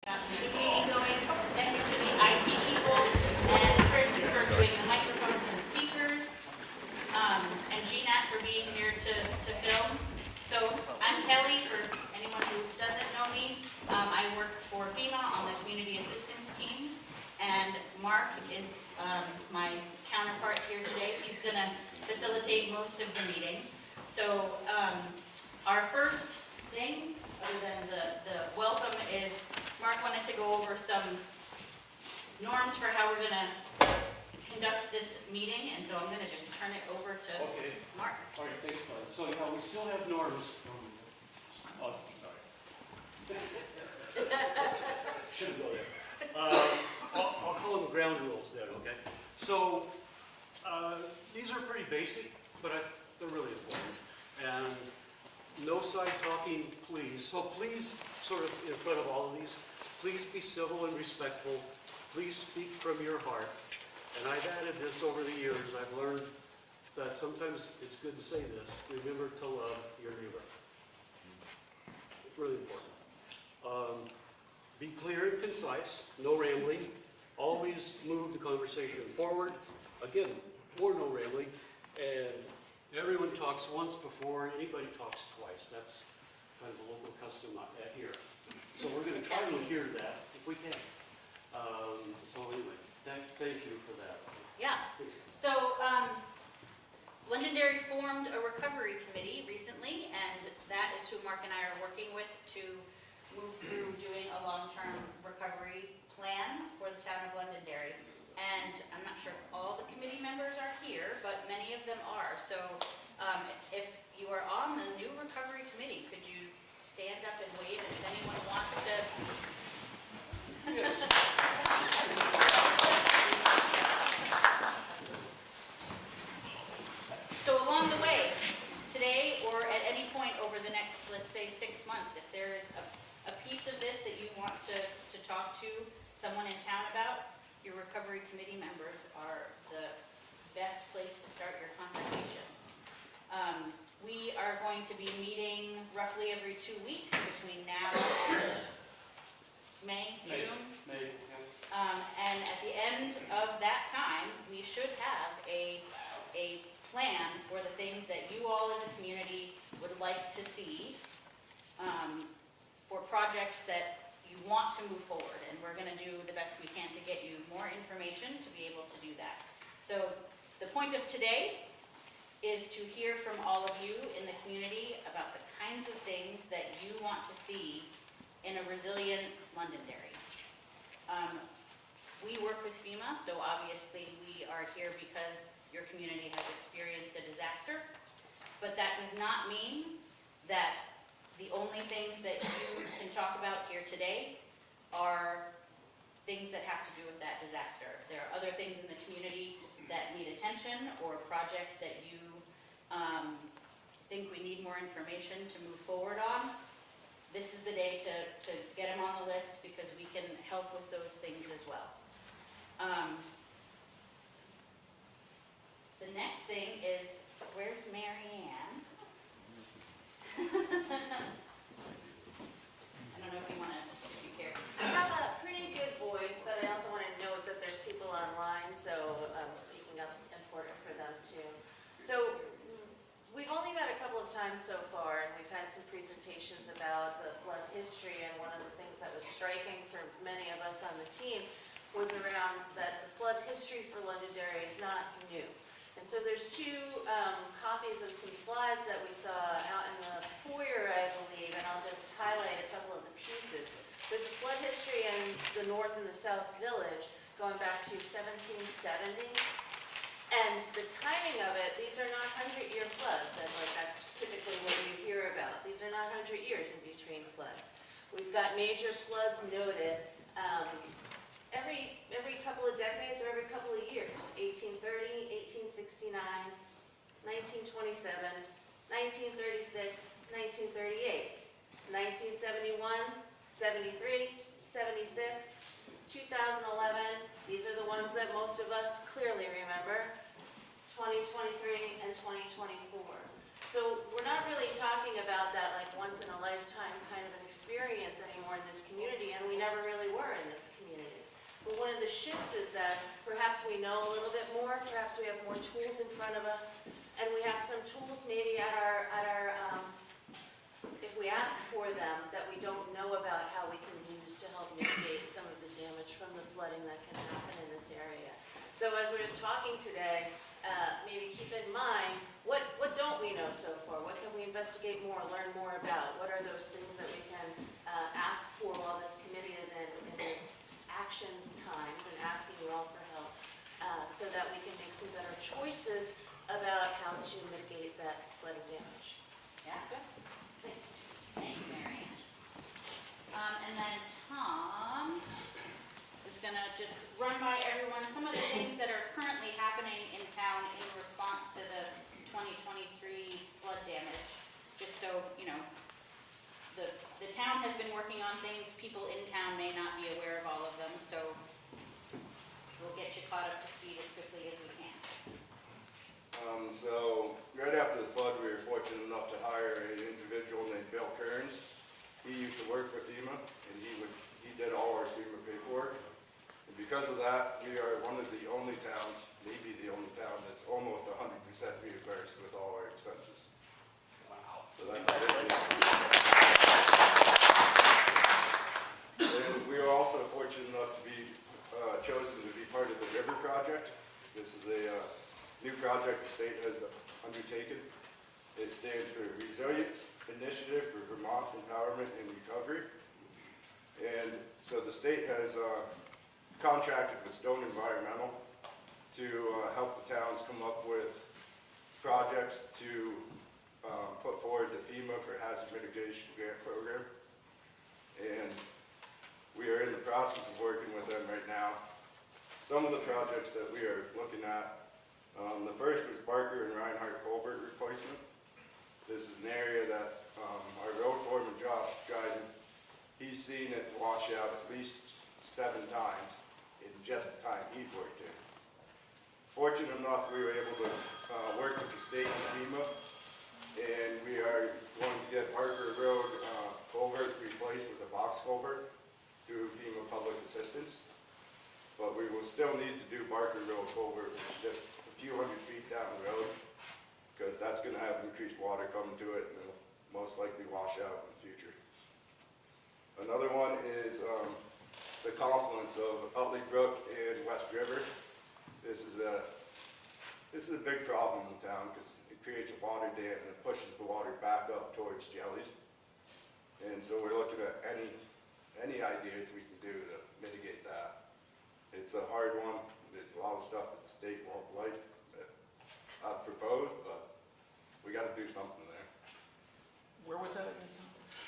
got the Zoom meeting going. Thank you to the IT people and Chris for doing the microphones and speakers, and GNAT for being here to film. So I'm Kelly, for anyone who doesn't know me. I work for FEMA on the community assistance team, and Mark is my counterpart here today. He's going to facilitate most of the meeting. So our first thing, other than the welcome, is Mark wanted to go over some norms for how we're going to conduct this meeting, and so I'm going to just turn it over to Mark. All right, thanks, Kelly. So, yeah, we still have norms. Oh, sorry. Shouldn't go there. I'll call them ground rules then, okay? So, these are pretty basic, but they're really important. And no side talking, please. So please, sort of in front of all of these, please be civil and respectful. Please speak from your heart. And I've added this over the years. I've learned that sometimes it's good to say this. Remember to love your neighbor. It's really important. Be clear and concise. No rambling. Always move the conversation forward. Again, more no rambling. And everyone talks once before anybody talks twice. That's kind of a local custom here. So we're going to try to adhere to that if we can. So anyway, thank you for that. Yeah. So Londonderry formed a recovery committee recently, and that is who Mark and I are working with to move through doing a long-term recovery plan for the town of Londonderry. And I'm not sure if all the committee members are here, but many of them are. So if you are on the new recovery committee, could you stand up and wave if anyone wants to? Yes. So along the way, today or at any point over the next, let's say, 6 months, if there is a piece of this that you want to talk to someone in town about, your recovery committee members are the best place to start your conversations. We are going to be meeting roughly every 2 weeks between now and June. May. And at the end of that time, we should have a plan for the things that you all as a community would like to see, for projects that you want to move forward, and we're going to do the best we can to get you more information to be able to do that. So the point of today is to hear from all of you in the community about the kinds of things that you want to see in a resilient Londonderry. We work with FEMA, so obviously we are here because your community has experienced a disaster, but that does not mean that the only things that you can talk about here today are things that have to do with that disaster. There are other things in the community that need attention, or projects that you think we need more information to move forward on. This is the day to get them on the list, because we can help with those things as well. The next thing is, where's Mary Ann? I don't know if you want to, if you care. I have a pretty good voice, but I also want to note that there's people online, so speaking up is important for them too. So we've only met a couple of times so far, and we've had some presentations about the flood history, and one of the things that was striking for many of us on the team was around that the flood history for Londonderry is not new. And so there's two copies of some slides that we saw out in the foyer, I believe, and I'll just highlight a couple of the pieces. There's a flood history in the North and the South Village going back to 1770. And the timing of it, these are not 100-year floods, and that's typically what you hear about. These are not 100 years in between floods. We've got major floods noted every couple of decades or every couple of years. 1830, 1869, 1927, 1936, 1938, 1971, 73, 76, 2011. These are the ones that most of us clearly remember. 2023 and 2024. So we're not really talking about that like once in a lifetime kind of an experience anymore in this community, and we never really were in this community. But one of the shifts is that perhaps we know a little bit more, perhaps we have more tools in front of us, and we have some tools maybe at our if we ask for them, that we don't know about how we can use to help mitigate some of the damage from the flooding that can happen in this area. So as we're talking today, maybe keep in mind, what don't we know so far? What can we investigate more, learn more about? What are those things that we can ask for while this committee is in its action times and asking you all for help, so that we can make some better choices about how to mitigate that flooding damage. Yeah. Okay? Thanks. Thank you, Mary Ann. And then Tom is going to just run by everyone some of the things that are currently happening in town in response to the 2023 flood damage. Just so, you know, the town has been working on things. People in town may not be aware of all of them, so we'll get you caught up to speed as quickly as we can. So right after the flood, we were fortunate enough to hire an individual named Bill Kearns. He used to work for FEMA, and he did all our FEMA paperwork. And because of that, we are one of the only towns, maybe the only town, that's almost 100% reimbursed with all our expenses. Wow. So that's a big deal. And we were also fortunate enough to be chosen to be part of the River Project. This is a new project the state has undertaken. It stands for Resilience Initiative for Vermont Empowerment and Recovery. And so the state has contracted with Stone Environmental to help the towns come up with projects to put forward to FEMA for hazard mitigation grant program. And we are in the process of working with them right now. Some of the projects that we are looking at, the first was Barker and Reinhardt culvert replacement. This is an area that our road foreman, Josh Dryden, he's seen it wash out at least 7 times in just the time he's worked in. Fortunate enough, we were able to work with the state and FEMA, and we are going to get Barker Road culvert replaced with a box culvert through FEMA Public Assistance. But we will still need to do Barker Road culvert, which is just a few hundred feet down the road, because that's going to have increased water coming to it, and it'll most likely wash out in the future. Another one is the confluence of Utley Brook and West River. This is a big problem in town because it creates a water dam and it pushes the water back up towards Jellies. And so we're looking at any ideas we can do to mitigate that. It's a hard one. There's a lot of stuff that the state won't like that I've proposed, but we got to do something there. Where was that again?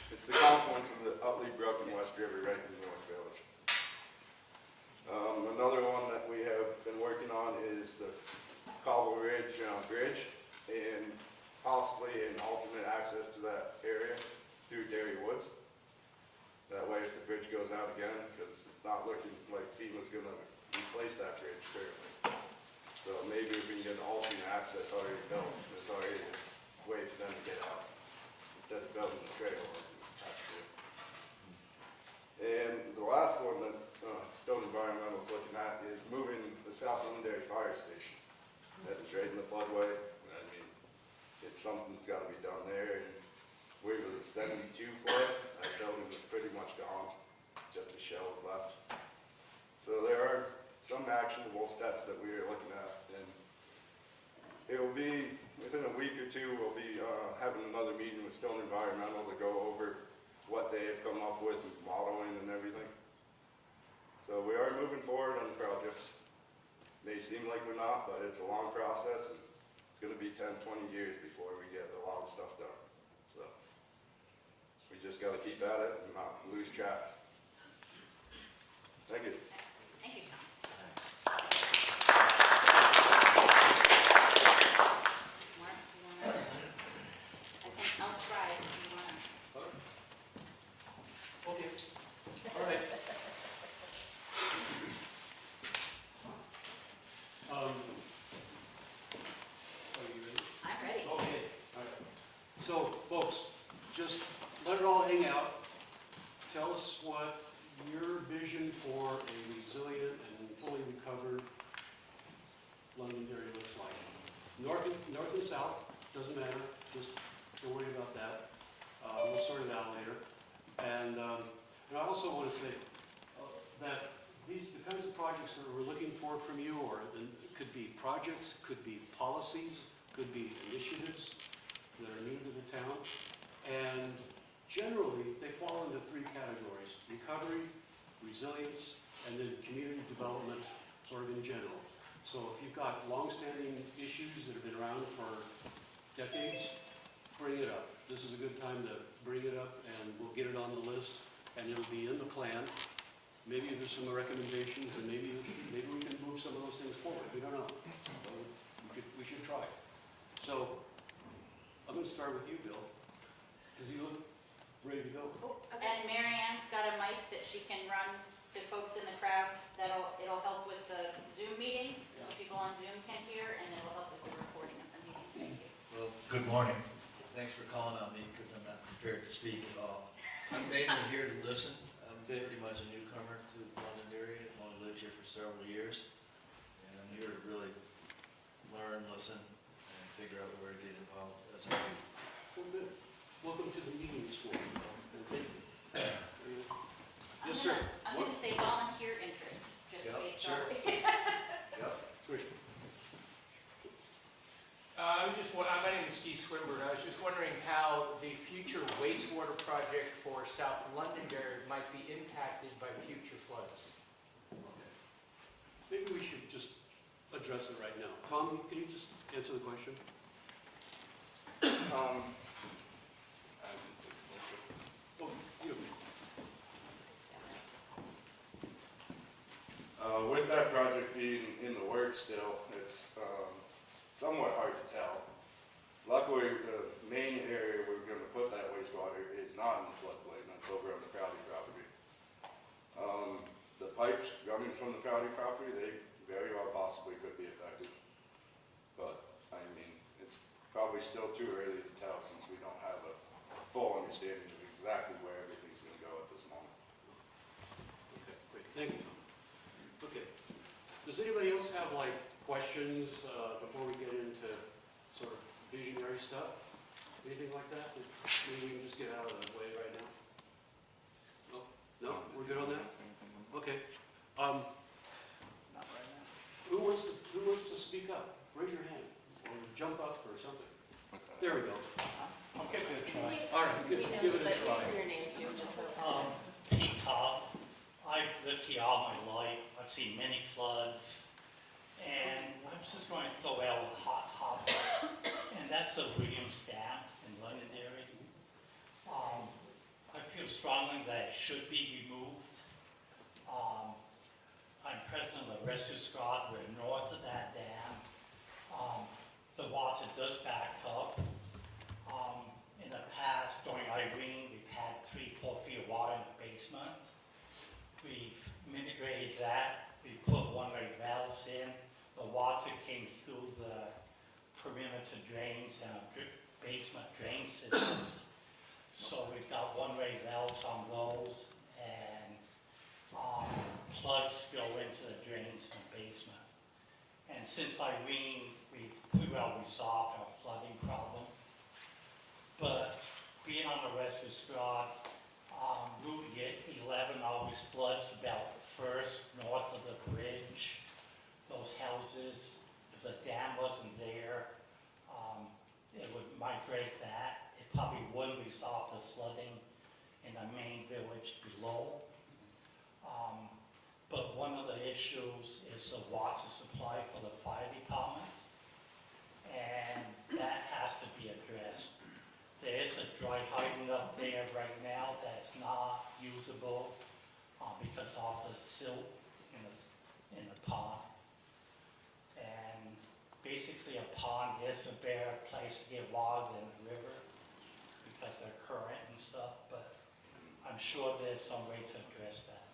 It's the confluence of the Utley Brook and West River right in the North Village. Another one that we have been working on is the Cobble Ridge Bridge, and possibly an alternate access to that area through Derry Woods. That way if the bridge goes out again, because it's not looking like FEMA's going to replace that bridge currently. So maybe if we can get an alternate access already built, there's already a way for them to get out instead of building the trail like we have to do. And the last one that Stone Environmental is looking at is moving the South Londonderry Fire Station. That is right in the floodway. I mean, it's something that's got to be done there. And we were 72 flood. That building was pretty much gone. Just the shell is left. So there are some actionable steps that we are looking at. And it will be, within a week or two, we'll be having another meeting with Stone Environmental to go over what they have come up with, modeling and everything. So we are moving forward on the projects. May seem like we're not, but it's a long process, and it's going to be 10, 20 years before we get a lot of stuff done. So we just got to keep at it and not lose track. Thank you. Thank you, Tom. Mark, you want to? I think I'll try it if you want to. Okay. All right. Are you ready? I'm ready. Okay. All right. all hang out. Tell us what your vision for a resilient and fully recovered Londonderry looks like. North and south, doesn't matter, just don't worry about that. We'll sort it out later. And I also want to say that the kinds of projects that we're looking for from you, it could be projects, could be policies, could be initiatives that are new to the town. And generally, they fall into three categories: recovery, resilience, and then community development, sort of in general. So if you've got long-standing issues that have been around for decades, bring it up. This is a good time to bring it up, and we'll get it on the list, and it'll be in the plan. Maybe there's some recommendations, and maybe we can move some of those things forward. We don't know. We should try. So I'm going to start with you, Bill, because you look ready to go. And Mary Ann's got a mic that she can run to folks in the crowd. It'll help with the Zoom meeting, so people on Zoom can hear, and it'll help with the recording of the meeting. Thank you. Well, good morning. Thanks for calling on me because I'm not prepared to speak at all. I'm mainly here to listen. I'm pretty much a newcomer to Londonderry. I've only lived here for several years. And I'm here to really learn, listen, and figure out where to get involved as I do. Well, good. Welcome to the meeting this morning. And thank you. I'm Yes, sir. gonna say volunteer interest, just Yep, based sure. on. Yep. Great. My name is Steve Swinburne. I was just wondering how the future wastewater project for South Londonderry might be impacted by future floods. Okay. Maybe we should just address it right now. Tom, can you just answer the question? Oh, you. With that project being in the works still, it's somewhat hard to tell. Luckily, the main area we're going to put that wastewater is not in the floodplain. That's over on the Prouty property. The pipes coming from the Prouty property, they very well possibly could be affected. But, I mean, it's probably still too early to tell since we don't have a full understanding of exactly where everything's going to go at this moment. Okay, great. Thank you, Tom. Okay. Does anybody else have like questions before we get into sort of visionary stuff? Anything like that? Maybe we can just get out of the way right now? No? No? We're good on that? Okay. Who wants to speak up? Raise your hand or jump up or something. There we go. I'll give it a try. All right, give it a try. Use your name too, just so. Pete Cobb. I've lived here all my life. I've seen many floods. And I'm just going to throw out a hot topic, and that's the Williams Dam in Londonderry. I feel strongly that it should be removed. I'm president of the Rescue Squad. We're north of that dam. The water does back up. In the past, during Irene, we've had 3-4 feet of water in the basement. We've mitigated that. We put one-way valves in. The water came through the perimeter drains and basement drain systems. So we've got one-way valves on those, and plugs go into the drains in the basement. And since Irene, we've pretty well resolved our flooding problem. But being on the rescue squad, Route 11 always floods about first north of the bridge. Those houses, if the dam wasn't there, it would migrate that. It probably wouldn't resolve the flooding in the main village below. But one of the issues is the water supply for the fire departments, and that has to be addressed. There is a dry hydrant up there right now that's not usable because of the silt in the pond. And basically a pond is a better place to get water than a river because of current and stuff, but I'm sure there's some way to address that.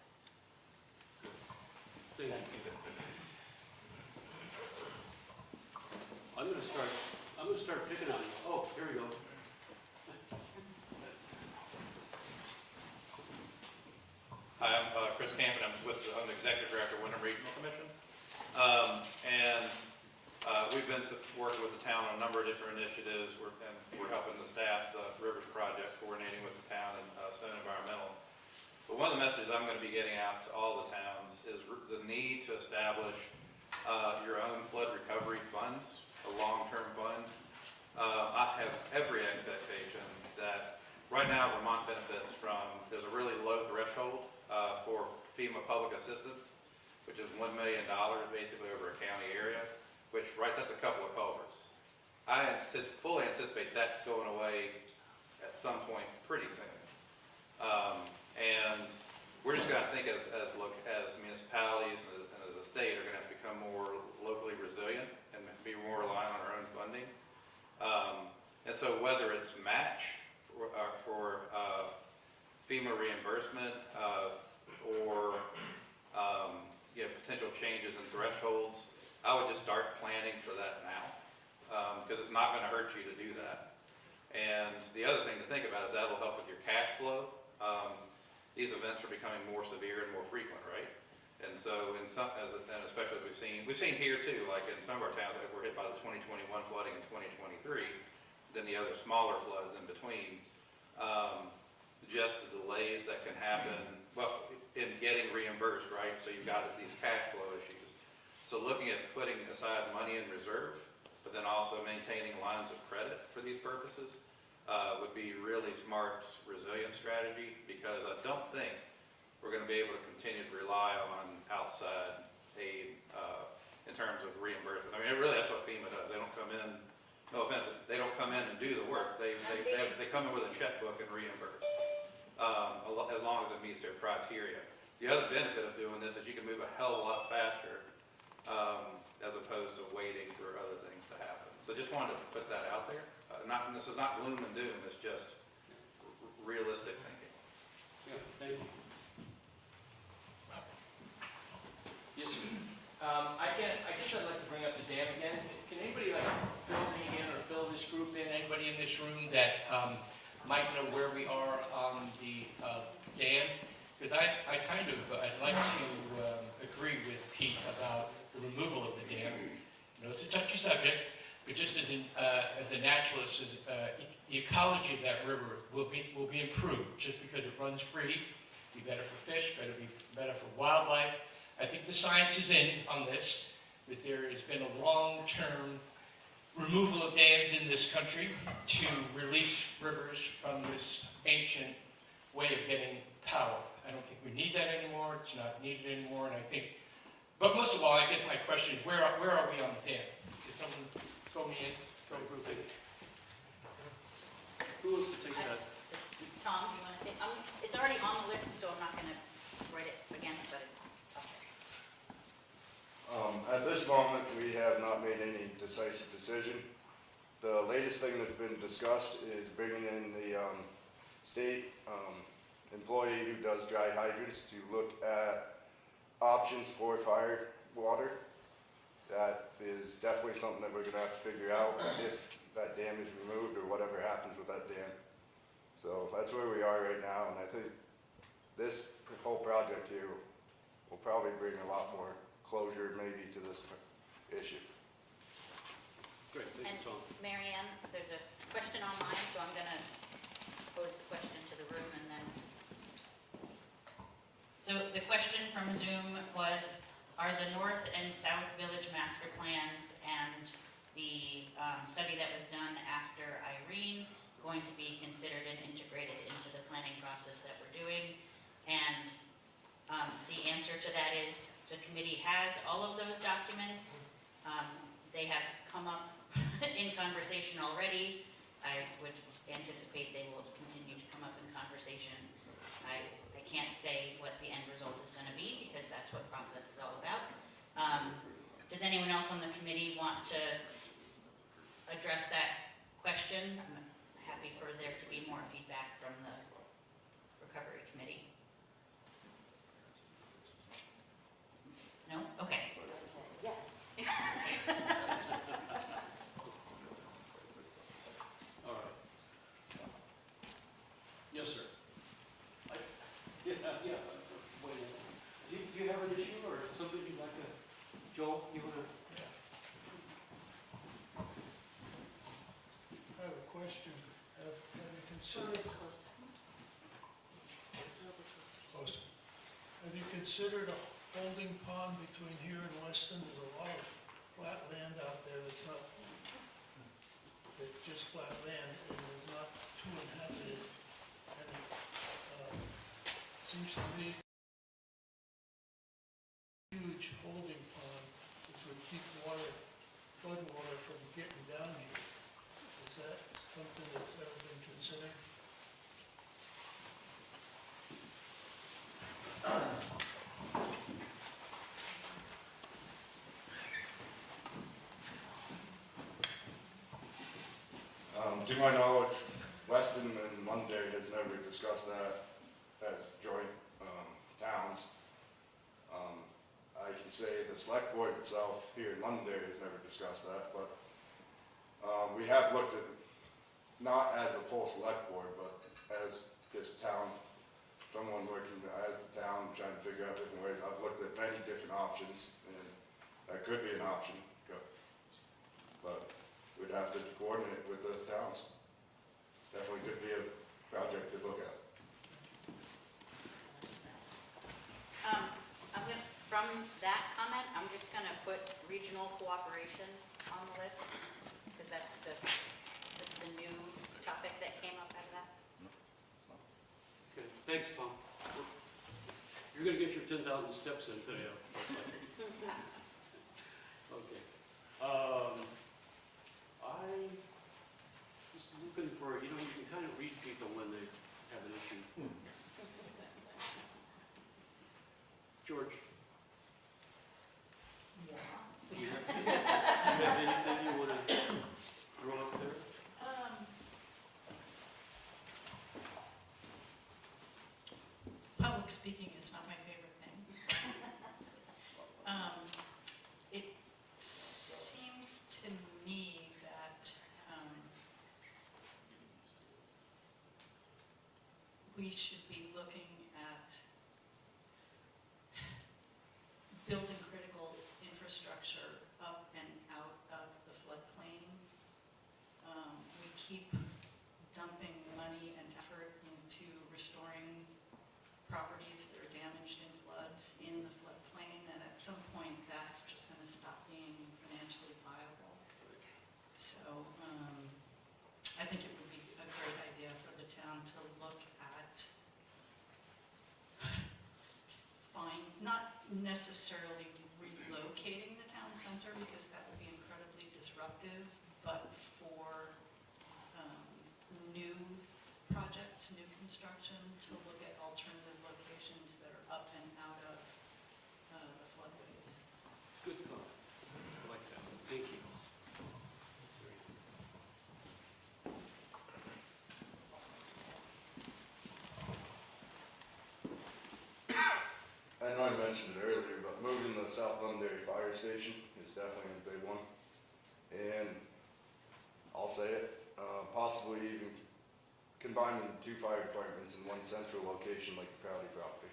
Thank you. I'm going to start picking on you. Oh, here we go. Chris Camp, and I'm the Executive Director of Wyndham Regional Commission. We've been working with the town on a number of different initiatives. We're helping the staff, the Rivers Project, coordinating with the town and Stone Environmental. But one of the messages I'm going to be getting out to all the towns is the need to establish your own flood recovery funds, a long-term fund. I have every expectation that right now Vermont benefits from, there's a really low threshold for FEMA public assistance, which is $1 million basically over a county area, which, that's a couple of culverts. I fully anticipate that's going away at some point pretty soon. And we're just going to think as municipalities and as a state are going to have to become more locally resilient and be more reliant on our own funding. And so whether it's match for FEMA reimbursement or potential changes in thresholds, I would just start planning for that now, because it's not going to hurt you to do that. And the other thing to think about is that will help with your cash flow. These events are becoming more severe and more frequent, right? And so, and especially as we've seen here too, like in some of our towns that were hit by the 2021 flooding in 2023, then the other smaller floods in between. Just the delays that can happen, in getting reimbursed, right? So you've got these cash flow issues. So looking at putting aside money in reserve, but then also maintaining lines of credit for these purposes would be really smart, resilient strategy, because I don't think we're going to be able to continue to rely on outside aid in terms of reimbursement. I mean, really, that's what FEMA does. They don't come in, no offense, they don't come in and do the work. They come in with a checkbook and reimburse, as long as it meets their criteria. The other benefit of doing this is you can move a hell of a lot faster as opposed to waiting for other things to happen. So just wanted to put that out there. This is not gloom and doom, it's just realistic thinking. Yeah, thank you. Yes, sir. I guess I'd like to bring up the dam again. Can anybody fill me in or fill this group in? Anybody in this room that might know where we are on the dam? Because I'd like to agree with Pete about the removal of the dam. It's a touchy subject, but just as a naturalist, the ecology of that river will be improved just because it runs free. Be better for fish, better for wildlife. I think the science is in on this, that there has been a long-term removal of dams in this country to release rivers from this ancient way of getting power. I don't think we need that anymore. It's not needed anymore, and I think. But most of all, I guess my question is, where are we on the dam? Did someone throw me in, throw a group in? Who wants to take that? Tom, you want to take, it's already on the list, so I'm not going to write it again, but it's up there. At this moment, we have not made any decisive decision. The latest thing that's been discussed is bringing in the state employee who does dry hydrants to look at options for fire water. That is definitely something that we're going to have to figure out if that dam is removed or whatever happens with that dam. So that's where we are right now, and I think this whole project here will probably bring a lot more closure maybe to this issue. Great, thank And you, Tom. Mary Ann, there's a question online, so I'm going to pose the question to the room and then. So the question from Zoom was, are the North and South Village master plans and the study that was done after Irene going to be considered and integrated into the planning process that we're doing? And the answer to that is the committee has all of those documents. They have come up in conversation already. I would anticipate they will continue to come up in conversation. I can't say what the end result is going to be because that's what process is all about. Does anyone else on the committee want to address that question? I'm happy for there to be more feedback from the recovery committee. No? Okay. Yes. All right. Yes, sir. Yeah, wait a minute. question. Have you considered, close. Have you considered a holding pond between here and Weston? There's a lot of flat land out there that's not, that's just flat land and is not too inhabited. And it seems to me huge holding pond which would keep water, flood water from getting down here. Is that something that's ever been considered? To my knowledge, Weston and Londonderry has never discussed that as joint towns. I can say the select board itself here in Londonderry has never discussed that, but we have looked at, not as a full select board, but as this town, someone working as the town, trying to figure out different ways. I've looked at many different options, and that could be an option, but we'd have to coordinate with the towns. Definitely could be a project to look at. From that comment, I'm just gonna put regional cooperation on the list, because that's the new topic that came up out of that. Okay, thanks, Tom. You're gonna get your 10,000 steps in today. Okay. I just looking for, you can kind of read people when they have an issue. George? Do you have anything you want to throw up there? Public speaking is not my favorite thing. It seems to me that we should be looking at building critical infrastructure up and out of the floodplain. We keep dumping money and effort into restoring properties that are damaged in floods in the floodplain, and at some point that's just going to stop being financially viable. So I think it would be a great idea for the town to look at not necessarily relocating the town center, because that would be incredibly disruptive, but for new projects, new construction, to look at alternative locations that are up and out of the floodways. Good comment. I like that. Thank you. I know I mentioned it earlier, but moving the South Londonderry Fire Station is definitely a big one. And I'll say it, possibly even combining 2 fire departments in one central location like the Crowley property.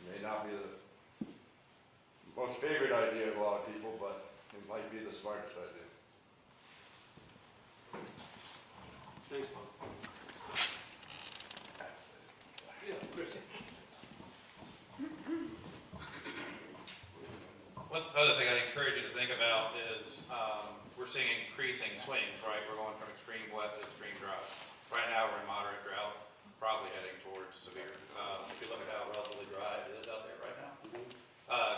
May not be the most favorite idea of a lot of people, but it might be the smartest idea. Thanks, Bob. Yeah, Chris. One other thing I'd encourage you to think about is we're seeing increasing swings, right? We're going from extreme wet to extreme dry. Right now we're in moderate drought, probably heading towards severe. If you look at how relatively dry it is out there right now,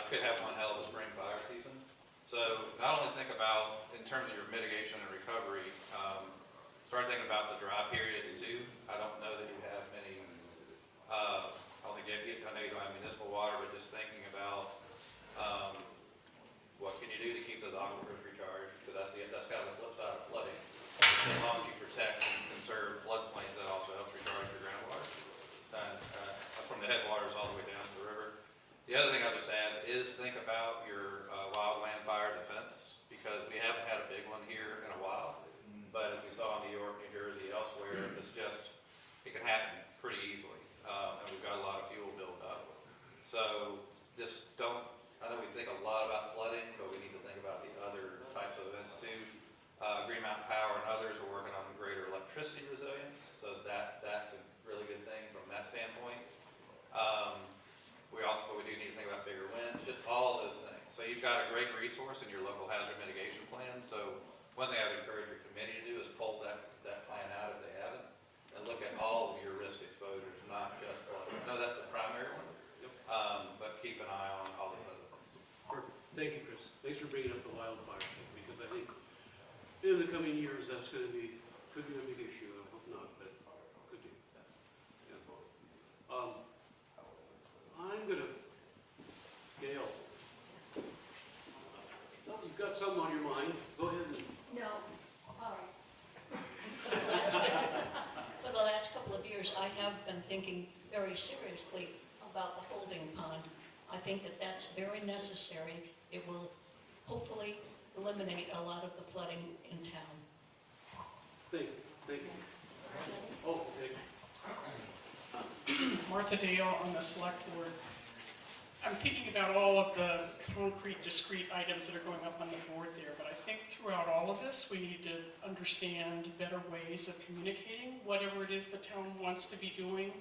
could have one hell of a spring fire season. So not only think about, in terms of your mitigation and recovery, start thinking about the dry periods too. I don't know that you have many, I know you don't have municipal water, but just thinking about what can you do to keep those aquifers recharged? Because that's kind of the flip side of flooding. As long as you protect and conserve floodplains, that also helps recharge your groundwater. From the headwaters all the way down to the river. The other thing I'll just add is think about your wildland fire defense, because we haven't had a big one here in a while. But as we saw in New York, New Jersey, elsewhere, it can happen pretty easily. And we've got a lot of fuel built up. So just I know we think a lot about flooding, but we need to think about the other types of events too. Green Mountain Power and others are working on the Greater electricity resilience, so that's a really good thing from that standpoint. We do need to think about bigger winds, just all of those things. So you've got a great resource in your local hazard mitigation plan. So one thing I would encourage your committee to do is pull that plan out if they haven't, and look at all of your risk exposures, not just flood. No, that's the primary one, but keep an eye on all those other things. Perfect. Thank you, Chris. Thanks for bringing up the wildfire thing, because I think in the coming years, that's going to be, could be a big issue. I hope not, but could be. Yeah. I'm going to, Gail, you've got something on your mind. Go ahead and. No, all right. For the last couple of years, I have been thinking very seriously about the holding pond. I think that that's very necessary. It will hopefully eliminate a lot of the flooding in town. Thank you. Oh, okay. Martha Dale on the select board. I'm thinking about all of the concrete, discrete items that are going up on the board there, but I think throughout all of this, we need to understand better ways of communicating whatever it is the town wants to be doing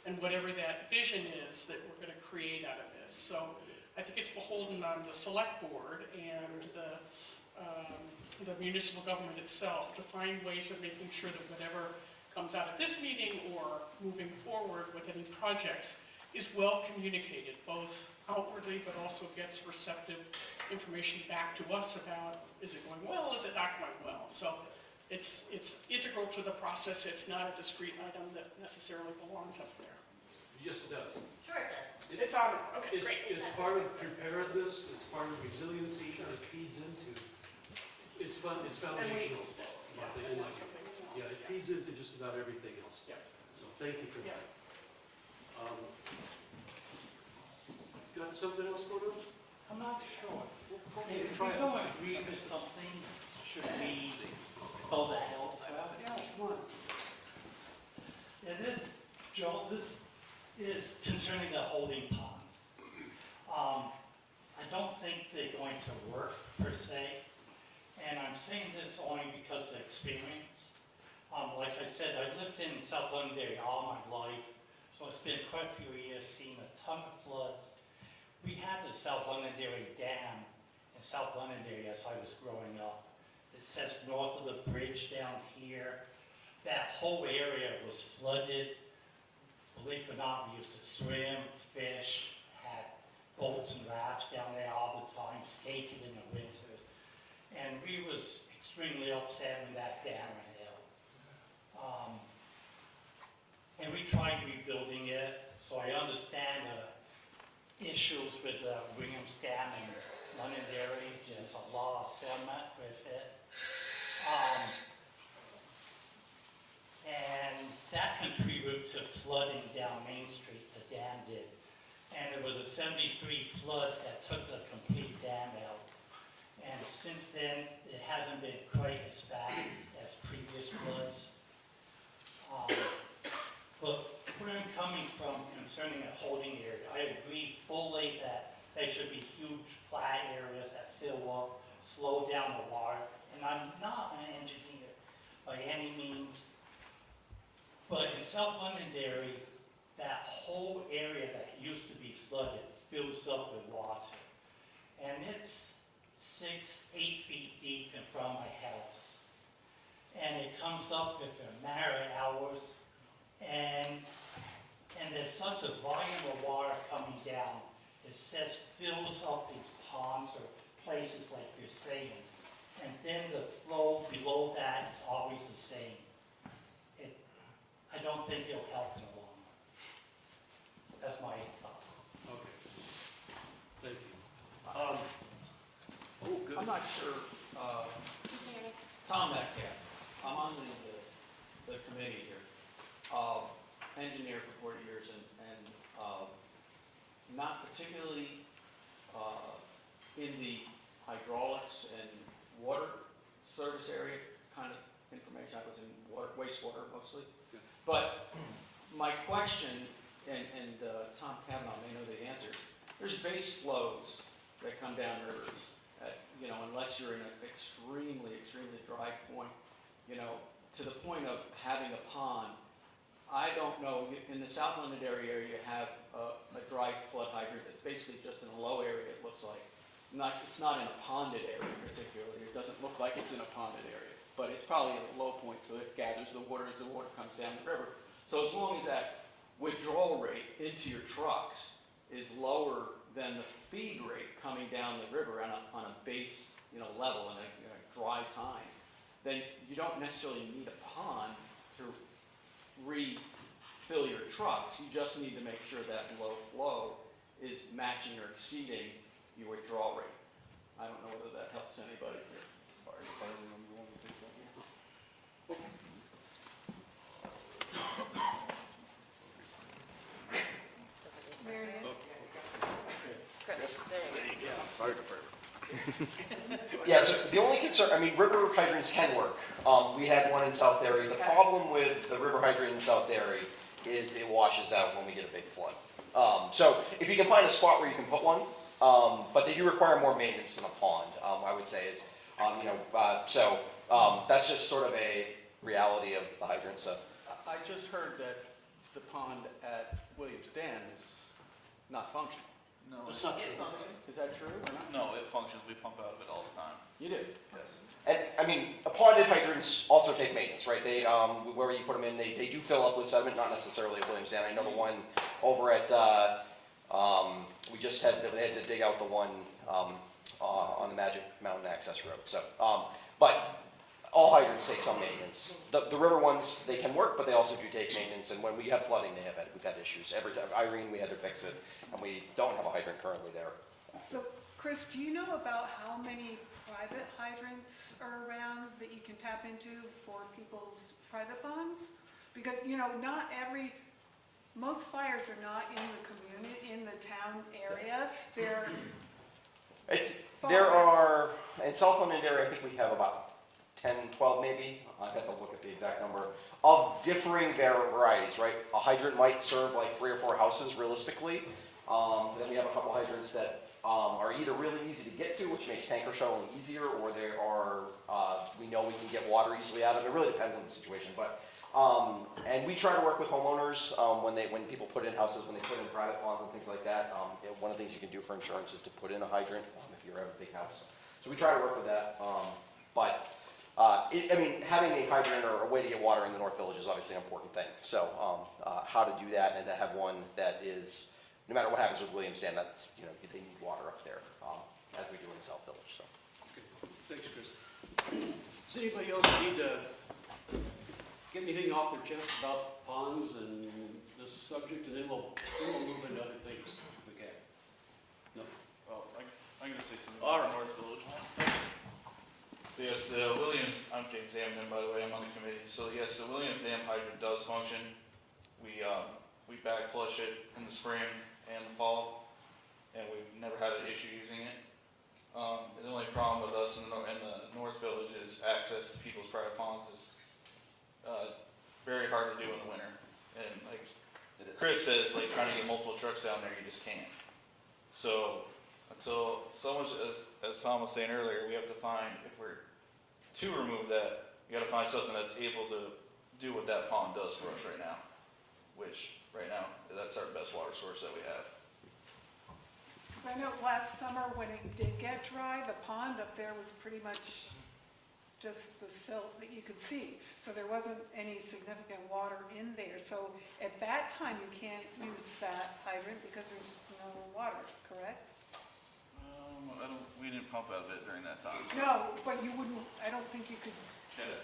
and whatever that vision is that we're going to create out of this. So I think it's beholden on the select board and the municipal government itself to find ways of making sure that whatever comes out of this meeting or moving forward with any projects is well communicated, both outwardly, but also gets receptive information back to us about, is it going well, is it not going well? So it's integral to the process. It's not a discrete item that necessarily belongs up there. Yes, it does. Sure it does. It's on it. Okay, great. It's part of preparedness, it's part of resiliency, and it feeds into, it's foundational. Yeah, it feeds into just about everything else. Yeah. So thank you for Yeah. that. Got something else going on? I'm not sure. Okay, If try we it. don't agree with something, should we pull that elsewhere? Yeah, come on. Yeah, Joel, this is concerning the holding pond. I don't think they're going to work per se, and I'm saying this only because of experience. Like I said, I lived in South Londonderry all my life, so it's been quite a few years seeing a ton of floods. We had the South Londonderry Dam in South Londonderry as I was growing up. It says north of the bridge down here. That whole area was flooded. Believe it or not, we used to swim, fish, had boats and rafts down there all the time, skated in the winter. And we was extremely upset when that dam ran out. And we tried rebuilding it, so I understand the issues with Williams Dam and Londonderry. There's a lot of sediment with it. And that contributed to flooding down Main Street, the dam did. And it was a 73 flood that took the complete dam out. And since then, it hasn't been quite as bad as previous floods. But where I'm coming from concerning a holding area, I agree fully that there should be huge flat areas that fill up, slow down the water. And I'm not an engineer by any means, but in South Londonderry, that whole area that used to be flooded fills up with water. And it's 6, 8 feet deep in front of my house. And it comes up with the matter hours, and there's such a volume of water coming down. It says fills up these ponds or places like you're saying. And then the flow below that is always the same. I don't think it'll help in the long run. That's my thoughts. Okay. Thank you. Oh, good. I'm not sure, Tom Metcalf, I'm on the committee here. Engineer for 40 years and not particularly in the hydraulics and water service area kind of information. I was in wastewater mostly. Yeah. But my question, and Tom Cavanaugh may know the answer, there's base flows that come down rivers. Unless you're in an extremely, extremely dry point, to the point of having a pond, I don't know, in the South Londonderry area, you have a dry flood hydrant that's basically just in a low area, it looks like. It's not in a ponded area particularly, it doesn't look like it's in a ponded area, but it's probably at a low point, so it gathers the water as the water comes down the river. So as long as that withdrawal rate into your trucks is lower than the feed rate coming down the river on a base, level in a dry time, then you don't necessarily need a pond to refill your trucks. You just need to make sure that low flow is matching or exceeding your withdrawal rate. I don't know whether that helps anybody here. Mary Ann? Chris, there you go. Fire department. Yeah, so the only concern, river hydrants can work. We had one in South Derry. The problem with the river hydrant in South Derry is it washes out when we get a big flood. So if you can find a spot where you can put one, but they do require more maintenance than a pond, I would say is, that's just sort of a reality of the hydrant, so. I just heard that the pond at Williams Dam is not functional. No, That's not true. Is that true or not? no, it functions. We pump out of it all the time. You do? Yes. And, ponded hydrants also take maintenance, right? They, where you put them in, they do fill up with sediment, not necessarily at Williams Dam. I know the one over at, they had to dig out the one, on the Magic Mountain Access Road, so, but all hydrants take some maintenance. The river ones, they can work, but they also do take maintenance, and when we have flooding, we've had issues. Every time, Irene, we had to fix it, and we don't have a hydrant currently there. So, Chris, do you know about how many private hydrants are around that you can tap into for people's private ponds? Because, most fires are not in the community, in the town area. There are, in South Londonderry, I think we have about 10, 12 maybe, I'd have to look at the exact number, of differing varieties, right? A hydrant might serve like 3 or 4 houses realistically. Then we have a couple hydrants that are either really easy to get to, which makes tanker shuttling easier, or they are, we know we can get water easily out of. It really depends on the situation, but, and we try to work with homeowners when people put in houses, when they put in private ponds and things like that. One of the things you can do for insurance is to put in a hydrant if you have a big house. So we try to work with that, having a hydrant or a way to get water in the North Village is obviously an important thing. So how to do that and to have one that is, no matter what happens with Williams Dam, that's, they need water up there, as we do in the South Village, so. Okay, thanks, Chris. Does anybody else need to get anything off their chest about ponds and this subject, and then we'll move into other things if we can? No? Well, I'm going to say something All about right. North Village. So yes, I'm James Hamden, by the way, I'm on the committee. So yes, the Williams Dam hydrant does function. We bag flush it in the spring and the fall, and we've never had an issue using it. The only problem with us in the North Village is access to people's private ponds is very hard to do in the winter. And like Chris says, like trying to get multiple trucks down there, you just can't. So until someone, as Tom was saying earlier, we have to find, if we're to remove that, we got to find something that's able to do what that pond does for us right now, which right now, that's our best water source that we have. I know last summer when it did get dry, the pond up there was pretty much just the silt that you could see. So there wasn't any significant water in there. So at that time, you can't use that hydrant because there's no water, correct? We didn't pump out of it during that time. So. No, but you wouldn't, I don't think you could get it.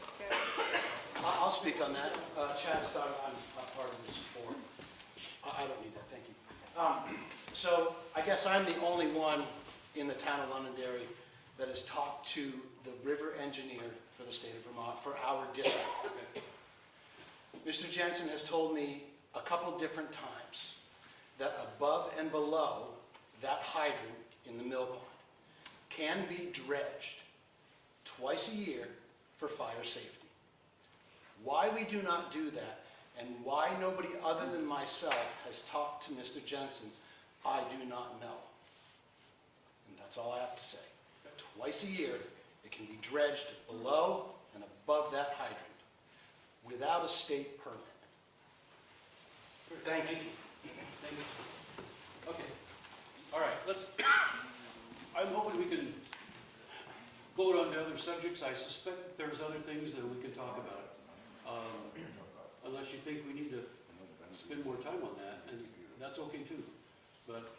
I'll speak on that. Chad started on part of this before. I don't need that, thank you. So I guess I'm the only one in the town of Londonderry that has talked to the river engineer for the state of Vermont for our district. Mr. Jensen has told me a couple different times that above and below that hydrant in the mill pond can be dredged twice a year for fire safety. Why we do not do that and why nobody other than myself has talked to Mr. Jensen, I do not know. And that's all I have to say. Twice a year, it can be dredged below and above that hydrant. without a state permit. Thank you. Thank you. Okay, all right, I'm hoping we can vote on the other subjects. I suspect that there's other things that we can talk about. Unless you think we need to spend more time on that, and that's okay too. But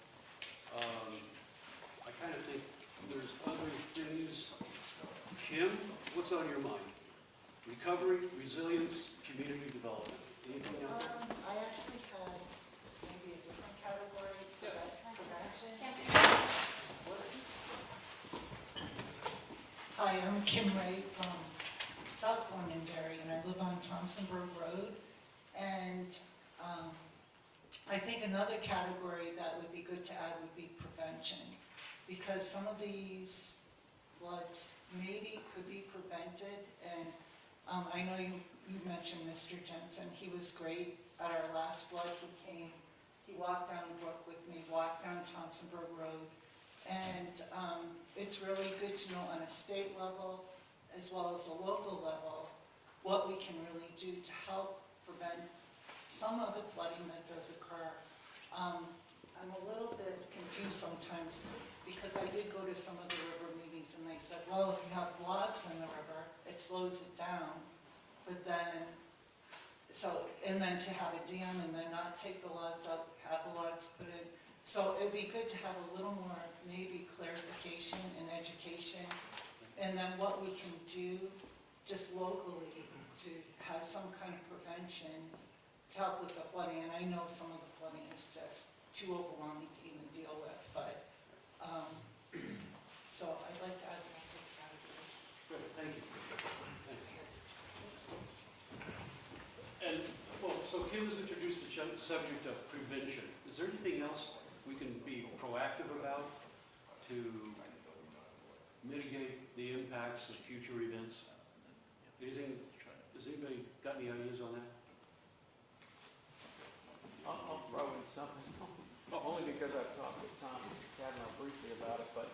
I kind of think there's other things. Kim, what's on your mind? Recovery, resilience, community development. Anything else? I actually had maybe a different category for that prevention. Hi, I'm Kim Ray from South Londonderry, and I live on Thompsonburg Road. And I think another category that would be good to add would be prevention, because some of these floods maybe could be prevented. And I know you mentioned Mr. Jensen. He was great at our last flood. He walked down the brook with me, walked down Thompsonburg Road. And it's really good to know on a state level as well as a local level what we can really do to help prevent some of the flooding that does occur. I'm a little bit confused sometimes because I did go to some of the river meetings and they said, well, if you have logs in the river, it slows it down. But then, and then to have a dam and then not take the logs out, have the logs put in. So it'd be good to have a little more maybe clarification and education, and then what we can do just locally to have some kind of prevention to help with the flooding. And I know some of the flooding is just too overwhelming to even deal with, but so I'd like to add that to the category. Good, thank you. Thanks. And, well, so Kim has introduced the subject of prevention. Is there anything else we can be proactive about to mitigate the impacts of future events? Anything, has anybody got any ideas on that? I'll throw in something, only because I've talked with Tom Cavanaugh briefly about it, but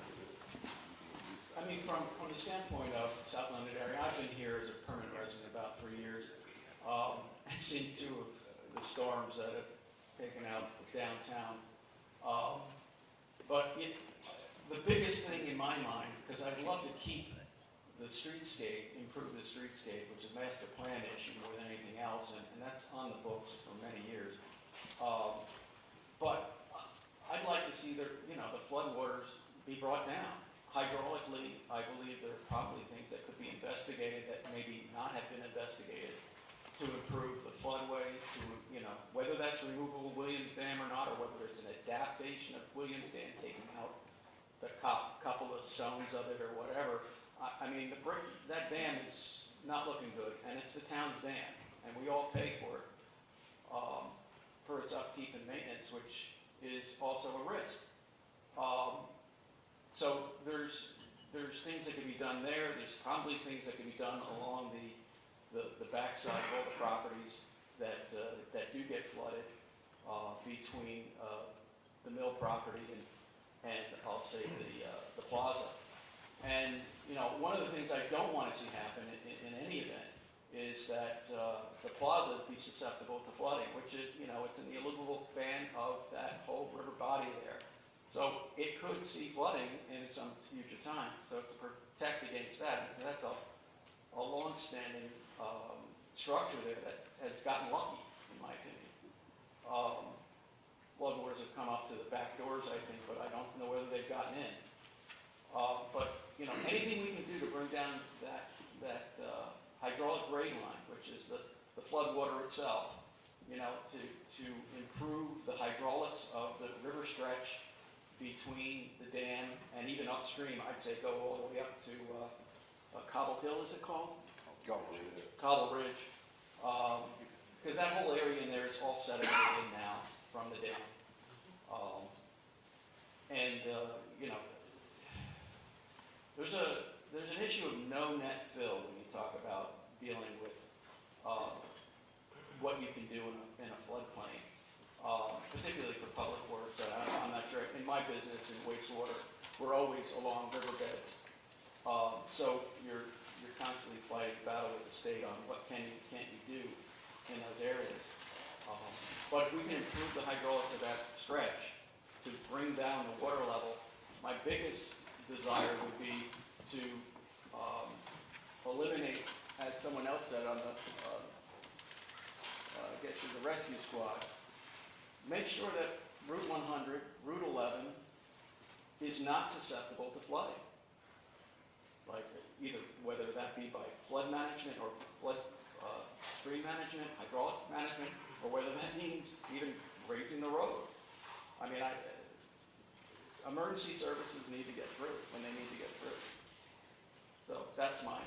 I mean, from the standpoint of South Londonderry, I've been here as a permanent resident about 3 years. I've seen 2 of the storms that have taken out downtown. But the biggest thing in my mind, because I'd love to keep the streetscape, improve the streetscape, which is a master plan issue more than anything else, and that's on the books for many years. But I'd like to see the floodwaters be brought down. Hydraulically, I believe there are probably things that could be investigated that maybe not have been investigated to improve the floodway, whether that's removal of Williams Dam or not, or whether it's an adaptation of Williams Dam, taking out the couple of stones of it or whatever. I mean, that dam is not looking good, and it's the town's dam, and we all pay for it, for its upkeep and maintenance, which is also a risk. So there's things that can be done there. There's probably things that can be done along the backside of all the properties that do get flooded, between the mill property and I'll say the plaza. And one of the things I don't want to see happen in any event is that the plaza be susceptible to flooding, which is it's an illegal fan of that whole river body there. So it could see flooding in some future time. So to protect against that, that's a long-standing structure there that has gotten lucky, in my opinion. Floodwaters have come up to the back doors, I think, but I don't know whether they've gotten in. But anything we can do to bring down that hydraulic grade line, which is the floodwater itself, to improve the hydraulics of the river stretch between the dam and even upstream, I'd say go all the way up to Cobble Hill, is it called? Cobble Ridge. Because that whole area in there is all sedimented in now from the dam. There's an issue of no net fill when you talk about dealing with what you can do in a floodplain, particularly for public works. I'm not sure. In my business in wastewater, we're always along riverbeds, so you're constantly constantly fighting battle with the state on what can you, can't you do in those areas. But if we can improve the hydraulics of that stretch to bring down the water level, my biggest desire would be to eliminate, as someone else said on the, I guess with the rescue squad, make sure that Route 100, Route 11 is not susceptible to flooding. Like either, whether that be by flood management or flood stream management, hydraulic management, or whether that means even raising the road. I mean, emergency services need to get through when they need to get through. So that's my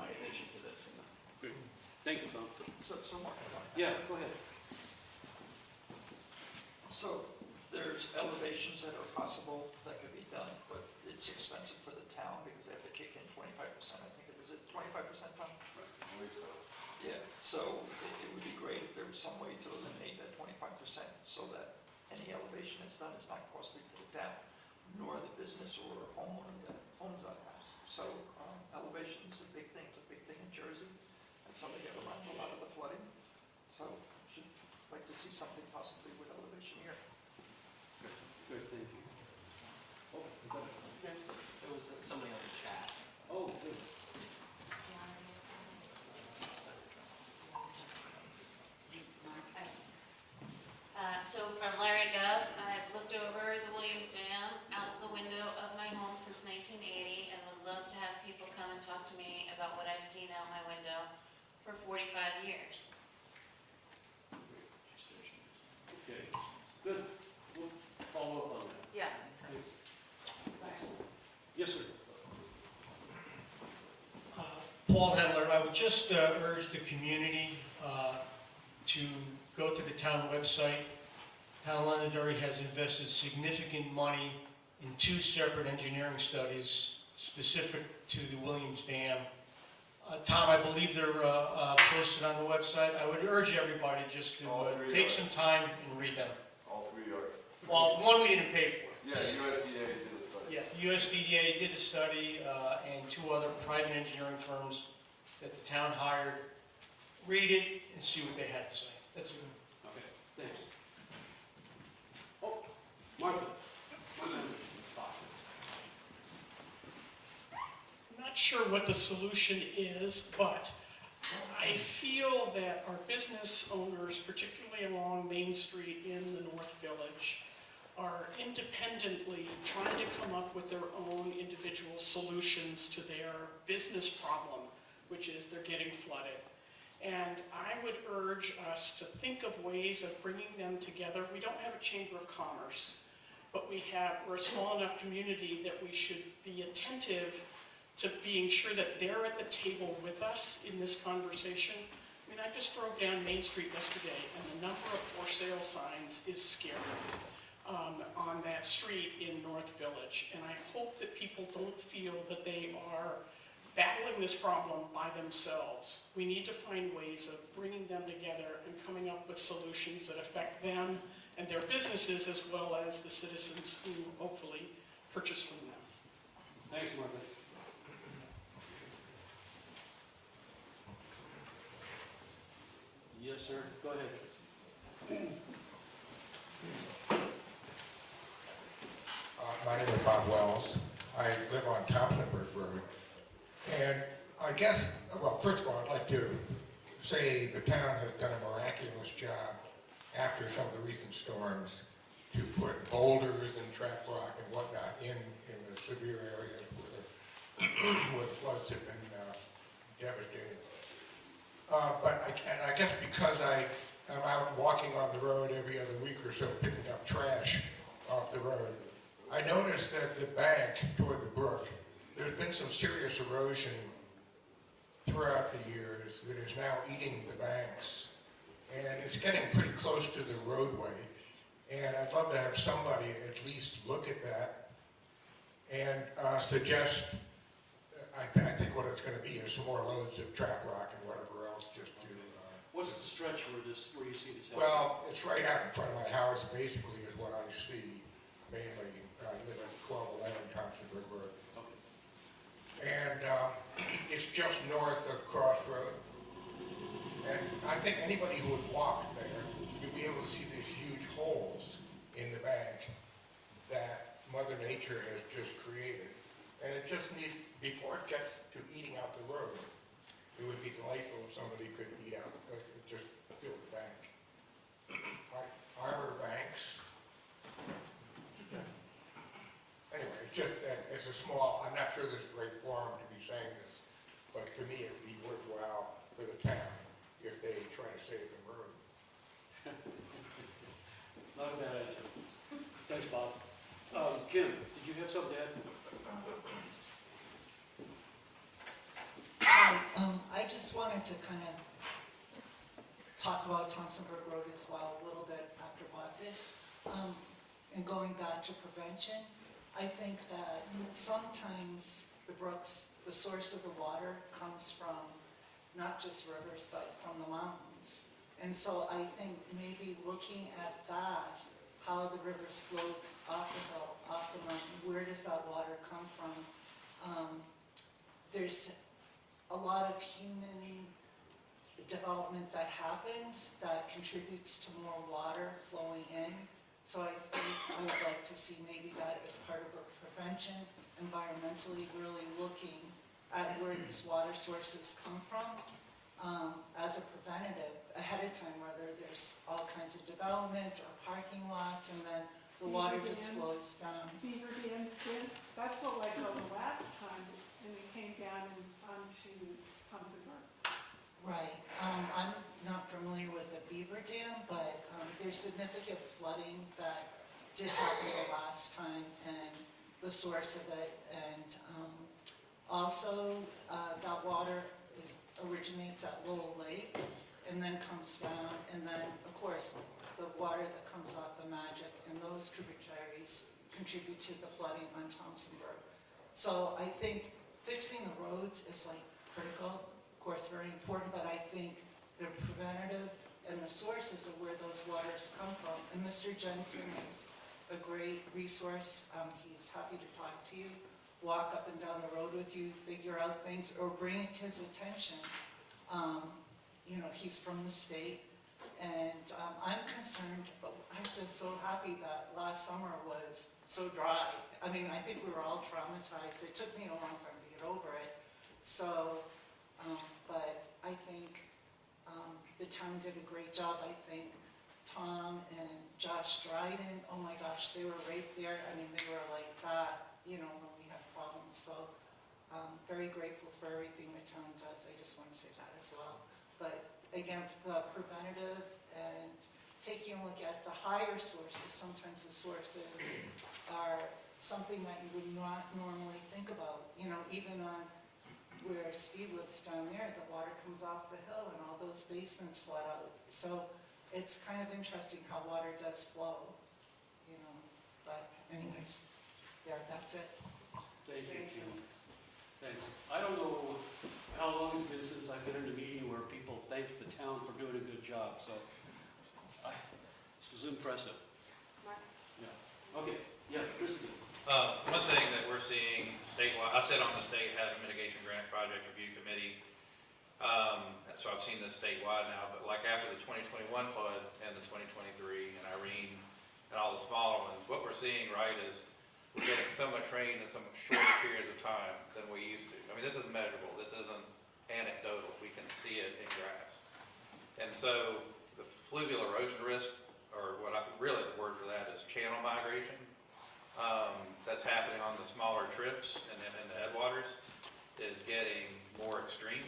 addition to this. Great. Thank you, Tom. So Mark, Yeah, go ahead. so there's elevations that are possible that could be done, but it's expensive for the town because they have to kick in 25%, I think it is, 25%, Tom? I believe so. Yeah, so it would be great if there was some way to eliminate that 25% so that any elevation that's done is not costly to the town, nor the business or homeowner that owns that house. So elevation is a big thing. It's a big thing in Jersey. That's how they get around a lot of the flooding. So should like to see something possibly with elevation here. Good, thank you. Oh, Yes, there was somebody on the chat. oh, good. So from Larry Gubb, I've looked over the Williams Dam out the window of my home since 1980 and would love to have people come and talk to me about what I've seen out my window for 45 years. Okay, good. We'll follow up on that. Yeah. Thanks. Sorry. Yes, sir. Paul Hedler, I would just urge the community to go to the town website. Town of Londonderry has invested significant money in 2 separate engineering studies specific to the Williams Dam. Tom, I believe they're posted on the website. I would urge everybody just to take some time and read them. All 3 are. Well, one we didn't pay for. Yeah, USDA did a study. Yeah, USDA did a study, and 2 other private engineering firms that the town hired. Read it and see what they had to say. That's it. Okay, thanks. Oh, Martha. I'm not sure what the solution is, but I feel that our business owners, particularly along Main Street in the North Village, are independently trying to come up with their own individual solutions to their business problem, which is they're getting flooded. And I would urge us to think of ways of bringing them together. We don't have a Chamber of Commerce, but we're a small enough community that we should be attentive to being sure that they're at the table with us in this conversation. I mean, I just drove down Main Street yesterday, and the number of for sale signs is scary on that street in North Village. And I hope that people don't feel that they are battling this problem by themselves. We need to find ways of bringing them together and coming up with solutions that affect them and their businesses as well as the citizens who hopefully purchase from them. Thanks, Martha. Yes, sir. Go ahead. My name is Bob Wells. I live on Thompsonburg Road. And I guess, well, first of all, I'd like to say the town has done a miraculous job after some of the recent storms to put boulders and trap rock and whatnot in the severe areas where the floods have been devastating. But I guess because I'm out walking on the road every other week or so picking up trash off the road, I noticed that the bank toward the brook, there's been some serious erosion throughout the years that is now eating the banks. And it's getting pretty close to the roadway. And I'd love to have somebody at least look at that and suggest, I think what it's going to be is some more loads of trap rock and whatever else just to... What's the stretch where you see this happening? Well, it's right out in front of my house, basically, is what I see mainly. I live at 1211 Thompsonburg Road. Okay. And it's just north of Crossroad. And I think anybody who would walk there, you'd be able to see these huge holes in the bank that Mother Nature has just created. And it just needs, before it gets to eating out the road, it would be delightful if somebody could eat out, just fill the bank. Arbor banks. Anyway, it's just, it's a small, I'm not sure this is a great forum to be saying this, but to me it'd be worthwhile for the town if they try to save the road. Not a bad idea. Thanks, Bob. Kim, did you have something to add? Hi, I just wanted to kind of talk about Thompsonburg Road as well a little bit after Bob did. And going back to prevention, I think that sometimes the brooks, the source of the water comes from not just rivers, but from the mountains. And so I think maybe looking at that, how the rivers flow off the hill, off the mountain, where does that water come from? There's a lot of human development that happens that contributes to more water flowing in. So I think I would like to see maybe that as part of our prevention, environmentally really looking at where these water sources come from as a preventative ahead of time, whether there's all kinds of development or parking lots, and then the water just flows down. Beaver dams did. That's what I go the last time, and it came down onto Thompsonburg. Right. I'm not familiar with the Beaver Dam, but there's significant flooding that did happen the last time, and the source of it, and also that water originates at Lowell Lake and then comes down, and then of course the water that comes off the Magic and those tributaries contribute to the flooding on Thompsonburg. So I think fixing the roads is like critical, of course very important, but I think the preventative and the sources of where those waters come from. And Mr. Jensen is a great resource. He's happy to talk to you, walk up and down the road with you, figure out things, or bring it to his attention. You know, he's from the state, and I'm concerned, but I feel so happy that last summer was so dry. I mean, I think we were all traumatized. It took me a long time to get over it. So, but I think the town did a great job. I think Tom and Josh Dryden, oh my gosh, they were right there. I mean, they were like that, you know, when we had problems. So very grateful for everything the town does. I just want to say that as well. But again, the preventative and taking a look at the higher sources. Sometimes the sources are something that you would not normally think about. You know, even on where Steve lives down there, the water comes off the hill and all those basements flood out. So it's kind of interesting how water does flow, you know. But anyways, yeah, that's it. Thank you, Kim. Thanks. I don't know how long it's been since I've been in a meeting where people thank the town for doing a good job, so this was impressive. Yeah. Okay. Yeah, Christie. One thing that we're seeing statewide, I sit on the State Hazard Mitigation Grant Project Review Committee, so I've seen this statewide now, but like after the 2021 flood and the 2023 and Irene and all the smaller ones, what we're seeing, right, is we're getting so much rain in so much shorter periods of time than we used to. I mean, this is measurable. This isn't anecdotal. We can see it in graphs. And so the fluvial erosion risk, or really the word for that is channel migration, that's happening on the smaller trips and then in the headwaters is getting more extreme.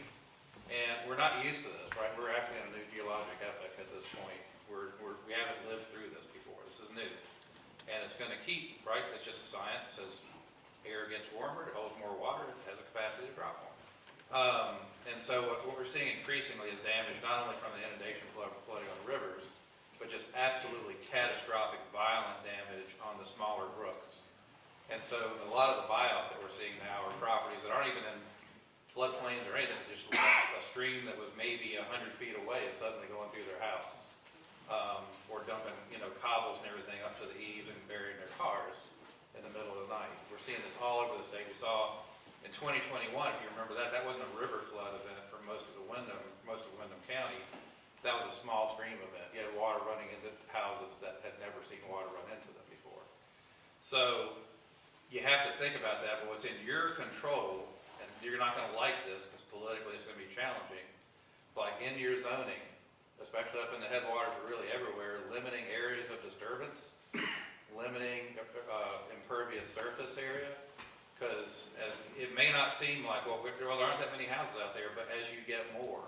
And we're not used to this, right? We're actually in a new geologic epoch at this point. We haven't lived through this before. This is new. And it's going to keep, right? It's just science. As air gets warmer, it holds more water, it has a capacity to drop more. And so what we're seeing increasingly is damage not only from the inundation flooding on the rivers, but just absolutely catastrophic, violent damage on the smaller brooks. And so a lot of the buyouts that we're seeing now are properties that aren't even in floodplains or anything, just a stream that was maybe 100 feet away is suddenly going through their house. Or dumping, you know, cobbles and everything up to the eaves and burying their cars in the middle of the night. We're seeing this all over the state. We saw In 2021, if you remember that, that wasn't a river flood event for most of Windham County. That was a small stream event. You had water running into houses that had never seen water run into them before. So you have to think about that, but what's in your control, and you're not going to like this because politically it's going to be challenging, like in your zoning, especially up in the headwaters or really everywhere, limiting areas of disturbance, limiting impervious surface area, because as it may not seem like, well, there aren't that many houses out there, but as you get more,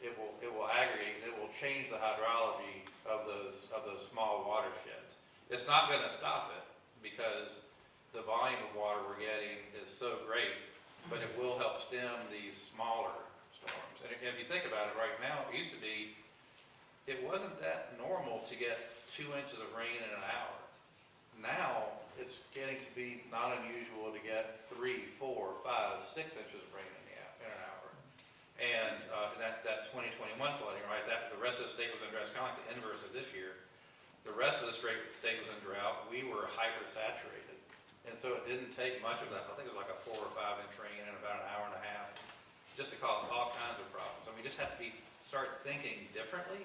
it will aggregate, it will change the hydrology of those small watersheds. It's not going to stop it because the volume of water we're getting is so great, but it will help stem these smaller storms. And if you think about it right now, it used to be, it wasn't that normal to get 2 inches of rain in an hour. Now, it's getting to be not unusual to get 3, 4, 5, 6 inches of rain in an hour. And that 2021 flooding, right, the rest of the state was in drought. It's kind of like the inverse of this year. The rest of the state was in drought. We were hyper-saturated. And so it didn't take much of that. I think it was like a 4 or 5 inch rain in about an hour and a half, just to cause all kinds of problems. And we just have to start thinking differently.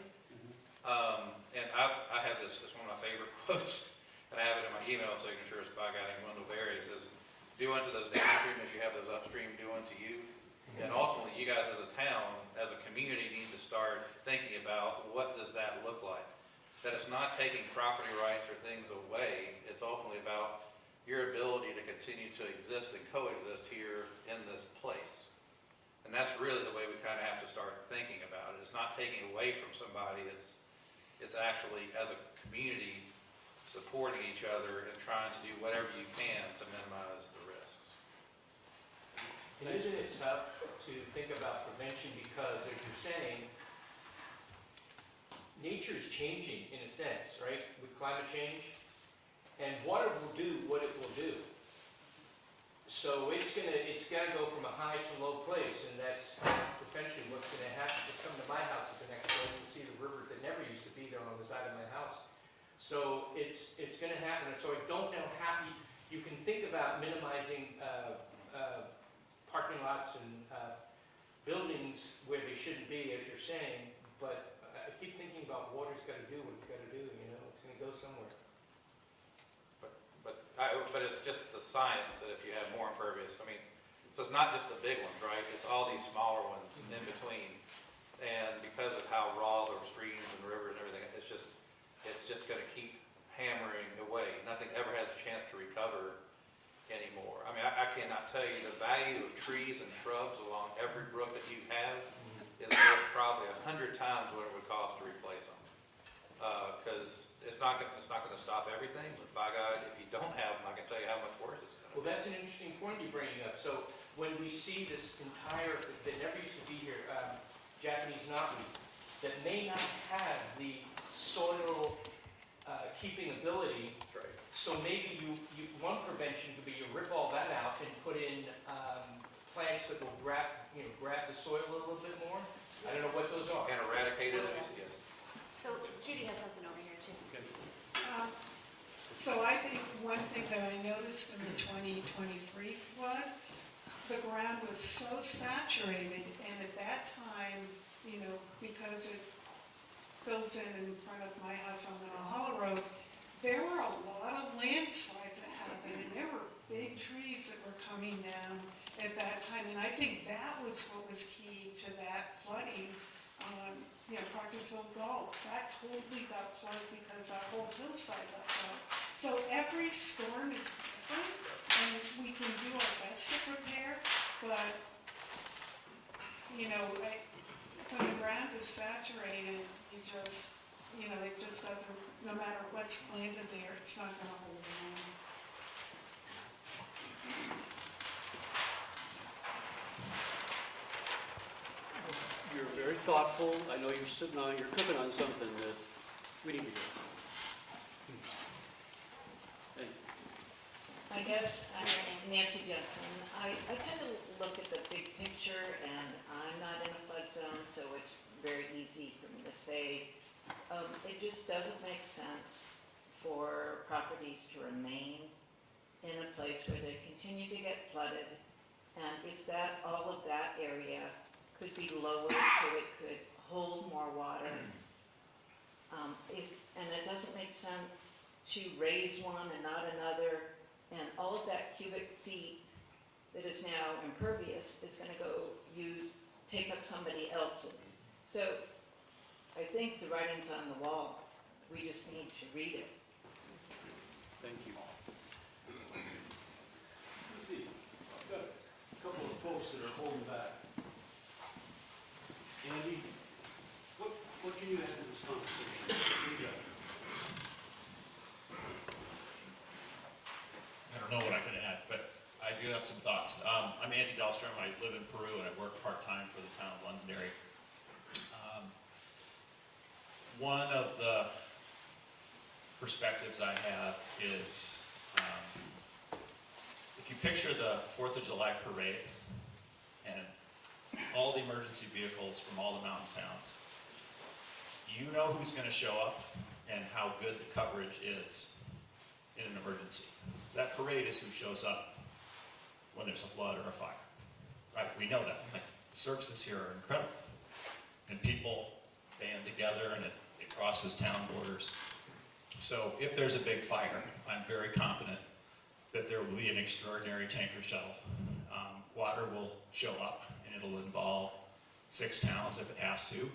And I have this, it's one of my favorite quotes, and I have it in my email signature. It's by a guy named Londonderry. It says, "Do unto those downstream as you have those upstream do unto you." And ultimately, you guys as a town, as a community, need to start thinking about what does that look like. That it's not taking property rights or things away. It's ultimately about your ability to continue to exist and coexist here in this place. And that's really the way we kind of have to start thinking about it. It's not taking away from somebody. It's actually, as a community, supporting each other and trying to do whatever you can to minimize the risks. And isn't it tough to think about prevention because, as you're saying, nature is changing in a sense, right, with climate change, and water will do what it will do. So it's got to go from a high to low place, and that's essentially what's going to happen. Just come to my house at the next door, you can see the rivers that never used to be there on the side of my house. So it's going to happen. And so I don't know how you can think about minimizing parking lots and buildings where they shouldn't be, as you're saying, but I keep thinking about water's got to do what it's got to do, you know, it's going to go somewhere. But it's just the science that if you have more impervious, I mean, so it's not just the big ones, right? It's all these smaller ones in between. And because of how raw the streams and rivers and everything, it's just going to keep hammering away. Nothing ever has a chance to recover anymore. I mean, I cannot tell you the value of trees and shrubs along every brook that you have is worth probably 100 times what it would cost to replace them. Because it's not going to stop everything, but by God, if you don't have them, I can tell you how much worse it's going to be. Well, that's an interesting point you're bringing up. So when we see this entire, that never used to be here, Japanese nabu, that may not have the soil keeping ability. Right. So maybe one prevention could be you rip all that out and put in plants that will grab the soil a little bit more. I don't know what those are. And eradicated it. Yes. So Judy has something over here too. So I think one thing that I noticed in the 2023 flood, the ground was so saturated, and at that time, you know, because it fills in front of my house on Valhalla Road, there were a lot of landslides that happened, and there were big trees that were coming down at that time, and I think that was what was key to that flooding. Proctorsville Gulf, that totally got plugged because that whole hillside got plugged. So every storm is different, and we can do our best to prepare, but, when the ground is saturated, it just doesn't, no matter what's planted there, it's not going to hold on. You're very thoughtful. I know you're cooking on something that we need to do. Thank you. I guess, Nancy Johnson, I tend to look at the big picture, and I'm not in a flood zone, so it's very easy for me to say, it just doesn't make sense for properties to remain in a place where they continue to get flooded And if that, all of that area could be lowered so it could hold more water. And it doesn't make sense to raise one and not another, and all of that cubic feet that is now impervious is gonna go take up somebody else's. So I think the writing's on the wall. We just need to read it. Thank you. Let's see, I've got a couple of folks that are holding back. Andy, what can you add to this conversation? What do you got? I don't know what I could add, but I do have some thoughts. I'm Andy Dahlstrom. I live in Peru and I work part-time for the town of Londonderry. One of the perspectives I have is if you picture the 4th of July parade and all the emergency vehicles from all the mountain towns, you know who's going to show up and how good the coverage is in an emergency. That parade is who shows up when there's a flood or a fire, right? We know that. Like, the services here are incredible. And people band together and it crosses town borders. So if there's a big fire, I'm very confident that there will be an extraordinary tanker shuttle. Water will show up and it'll involve 6 towns if it has to.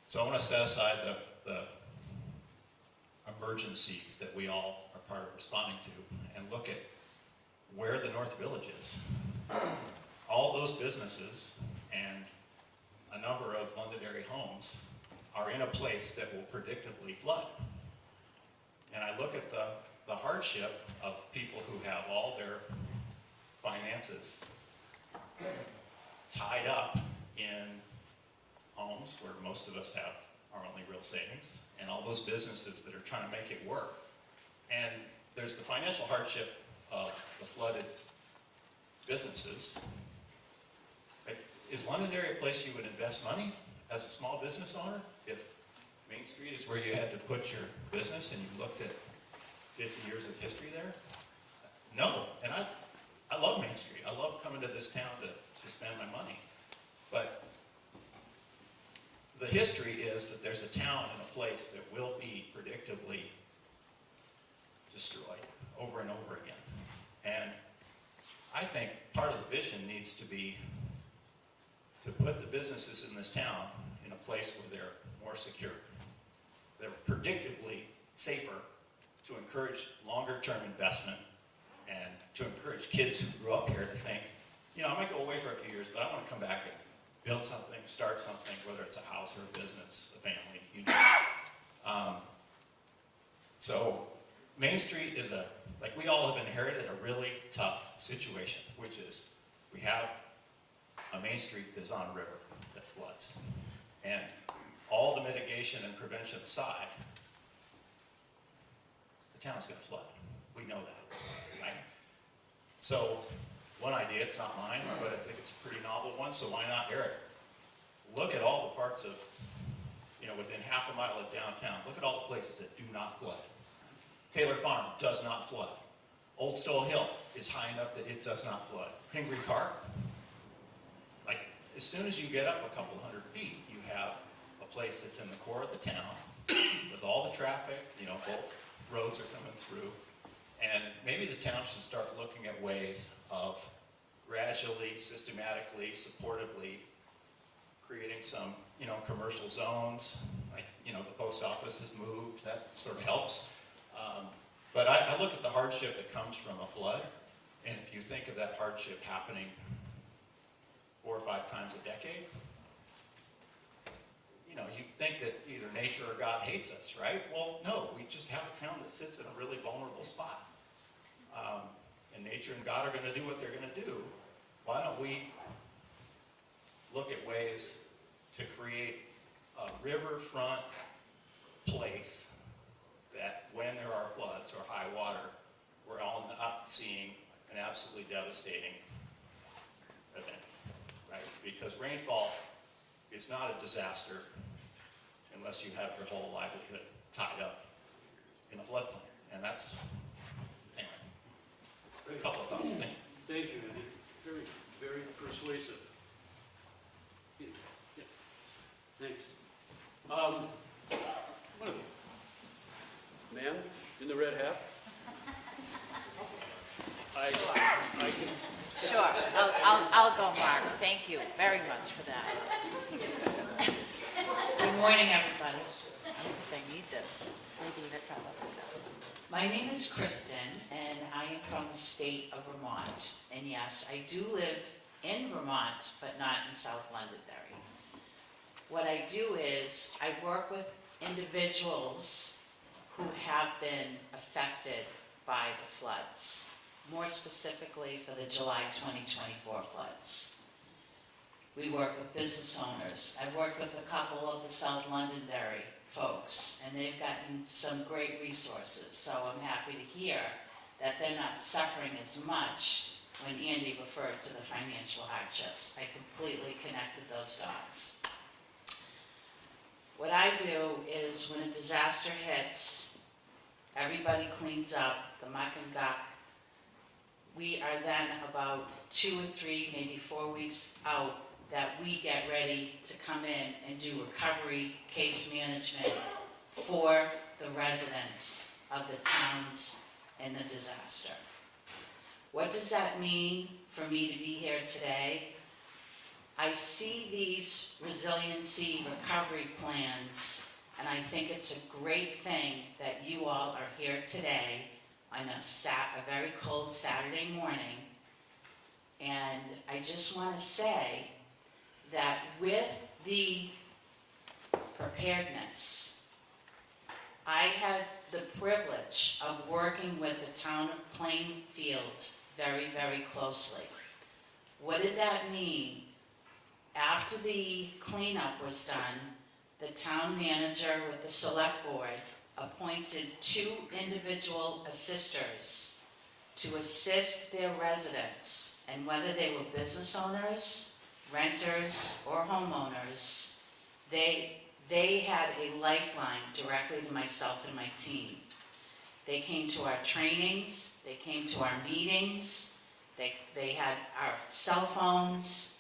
So I want to set aside the emergencies that we all are part of responding to and look at where the North Village is. All those businesses and a number of Londonderry homes are in a place that will predictably flood. And I look at the hardship of people who have all their finances tied up in homes where most of us have our only real savings, and all those businesses that are trying to make it work. And there's the financial hardship of the flooded businesses. Like, is Londonderry a place you would invest money as a small business owner? If Main Street is where you had to put your business and you looked at 50 years of history there? No, and I love Main Street. I love coming to this town to spend my money. But the history is that there's a town and a place that will be predictably destroyed over and over again. And I think part of the vision needs to be to put the businesses in this town in a place where they're more secure. They're predictably safer, to encourage longer-term investment and to encourage kids who grew up here to think, you know, I might go away for a few years, but I want to come back and build something, start something, whether it's a house or a business, a family, you know. So Main Street is like we all have inherited a really tough situation, which is we have a Main Street that's on a river that floods. And all the mitigation and prevention aside, the town's going to flood. We know that, right? So one idea, it's not mine, but I think it's a pretty novel one, so why not, Eric? Look at all the parts of, you know, within half a mile of downtown, look at all the places that do not flood. Taylor Farm does not flood. Old Stoll Hill is high enough that it does not flood. Pingree Park, like, as soon as you get up a couple hundred feet, you have a place that's in the core of the town with all the traffic, you know, both roads are coming through. And maybe the town should start looking at ways of gradually, systematically, supportively creating some, you know, commercial zones. Like, you know, the post office has moved, that sort of helps. But I look at the hardship that comes from a flood, and if you think of that hardship happening 4 or 5 times a decade, you know, you think that either nature or God hates us, right? Well, no, we just have a town that sits in a really vulnerable spot. And nature and God are going to do what they're going to do. Why don't we look at ways to create a riverfront place that when there are floods or high water, we're all not seeing an absolutely devastating event, right? Because rainfall is not a disaster unless you have your whole livelihood tied up in a floodplain. And that's, anyway, a couple of thoughts. Thank you. Thank you, Andy. Very, very persuasive. Yeah, yeah. Thanks. What a man in the red hat. I can. Sure, I'll go, Mark. Thank you very much for that. Good morning, everybody. I don't think I need this. My name is Kristen, and I am from the state of Vermont. And yes, I do live in Vermont, but not in South Londonderry. What I do is I work with individuals who have been affected by the floods, more specifically for the July 2024 floods. We work with business owners. I've worked with a couple of the South Londonderry folks, and they've gotten some great resources. So I'm happy to hear that they're not suffering as much when Andy referred to the financial hardships. I completely connected those dots. What I do is when a disaster hits, everybody cleans up the muck and guck. We are then about 2 or 3, maybe 4 weeks out that we get ready to come in and do recovery case management for the residents of the towns in the disaster. What does that mean for me to be here today? I see these resiliency recovery plans, and I think it's a great thing that you all are here today on a very cold Saturday morning. And I just want to say that with the preparedness, I had the privilege of working with the town of Plainfield very, very closely. What did that mean? After the cleanup was done, the town manager with the select board appointed 2 individual assisters to assist their residents, and whether they were business owners, renters, or homeowners, they had a lifeline directly to myself and my team. They came to our trainings, they came to our meetings, they had our cell phones.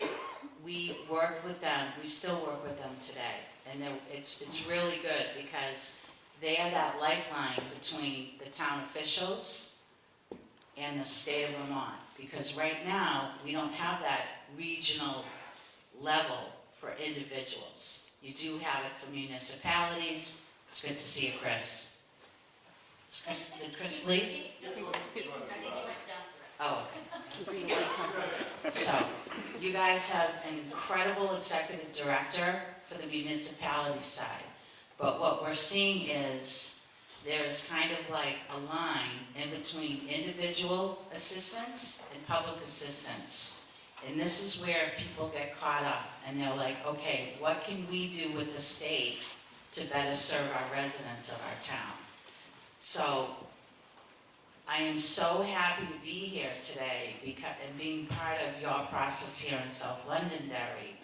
We worked with them, we still work with them today. And it's really good because they are that lifeline between the town officials and the state of Vermont. Because right now, we don't have that regional level for individuals. You do have it for municipalities. It's good to see you, Chris. Did Chris leave? Oh, okay. So, you guys have an incredible executive director for the municipality side. But what we're seeing is there's kind of like a line in between individual assistance and public assistance. And this is where people get caught up and they're like, okay, what can we do with the state to better serve our residents of our town? So I am so happy to be here today and being part of your process here in South Londonderry.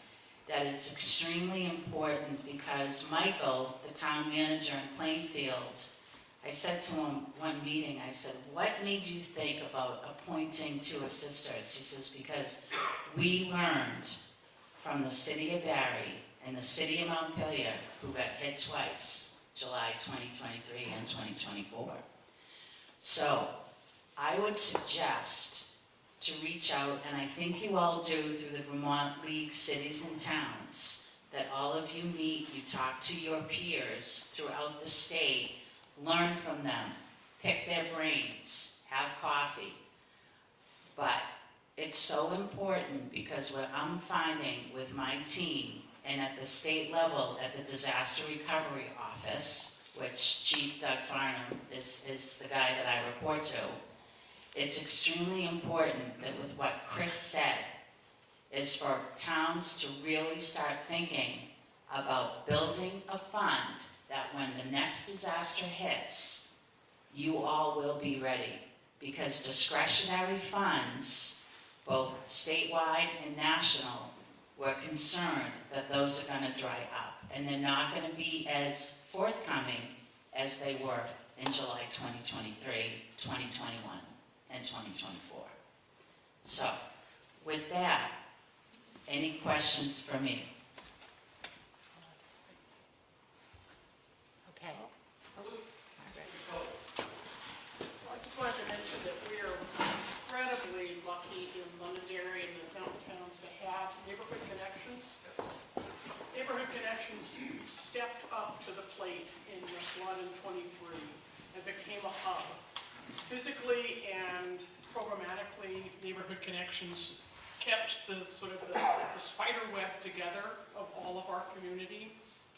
That is extremely important because Michael, the town manager in Plainfield, I said to him one meeting, I said, what made you think about appointing 2 assisters? He says, because we learned from the city of Barry and the city of Montpelier, who got hit twice, July 2023 and 2024. So I would suggest to reach out, and I think you all do through the Vermont League Cities and Towns, that all of you meet, you talk to your peers throughout the state, learn from them, pick their brains, have coffee. But it's so important because what I'm finding with my team and at the state level at the Disaster Recovery Office, which Chief Doug Farnham is the guy that I report to, it's extremely important that with what Chris said is for towns to really start thinking about building a fund that when the next disaster hits, you all will be ready. Because discretionary funds, both statewide and national, we're concerned that those are going to dry up. And they're not going to be as forthcoming as they were in July 2023, 2021, and 2024. So, with that, any questions for me? Okay. I just wanted to mention that we are incredibly lucky in Londonderry and the mountain towns to have neighborhood connections. Neighborhood Connections stepped up to the plate in flood in '23 and became a hub. Physically and programmatically, Neighborhood Connections kept the spider web together of all of our community.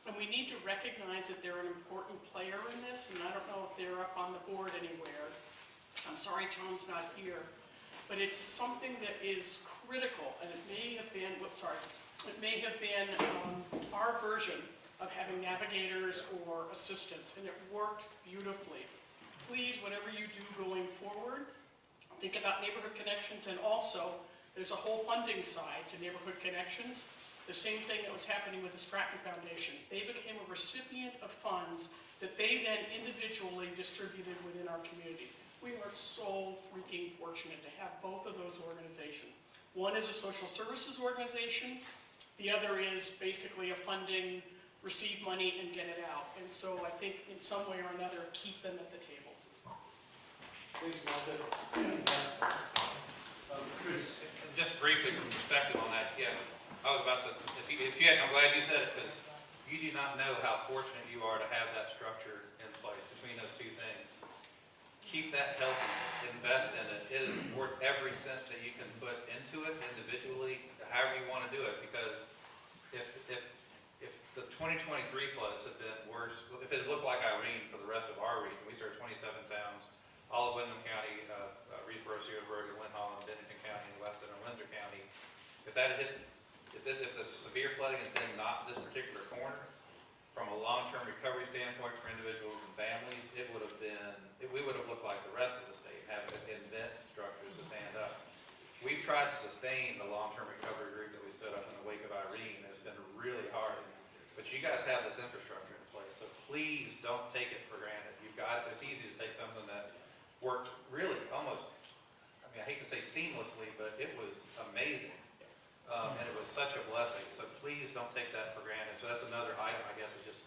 And we need to recognize that they're an important player in this, and I don't know if they're up on the board anywhere. I'm sorry Tom's not here. But it's something that is critical, and it may have been, our version of having navigators or assistants, and it worked beautifully. Please, whatever you do going forward, think about Neighborhood Connections, and also there's a whole funding side to Neighborhood Connections. The same thing that was happening with the Stratton Foundation. They became a recipient of funds that they then individually distributed within our community. We are so freaking fortunate to have both of those organizations. One is a social services organization. The other is basically a funding, receive money and get it out. And so I think in some way or another, keep them at the table. Thanks, Martha. Chris? Just briefly from perspective on that, yeah, I was about to, I'm glad you said it, because you do not know how fortunate you are to have that structure in place between those two things. Keep that healthy, invest in it. It is worth every cent that you can put into it individually, however you want to do it, because if the 2023 floods had been worse, if it looked like Irene for the rest of our region, we serve 27 towns, all of Windham County, Reedsboro, Searsburg, Lynn Holland, Bennington County, and Weston and Windsor County. If that had hit, if the severe flooding had been not this particular corner, from a long-term recovery standpoint for individuals and families, it would have been, we would have looked like the rest of the state, having to invent structures to stand up. We've tried to sustain the long-term recovery group that we stood up in the wake of Irene. It's been really hard, but you guys have this infrastructure in place, so please don't take it for granted. You've got it. It's easy to take something that worked really almost, I mean, I hate to say seamlessly, but it was amazing. And it was such a blessing. So please don't take that for granted. So that's another item, I guess, is just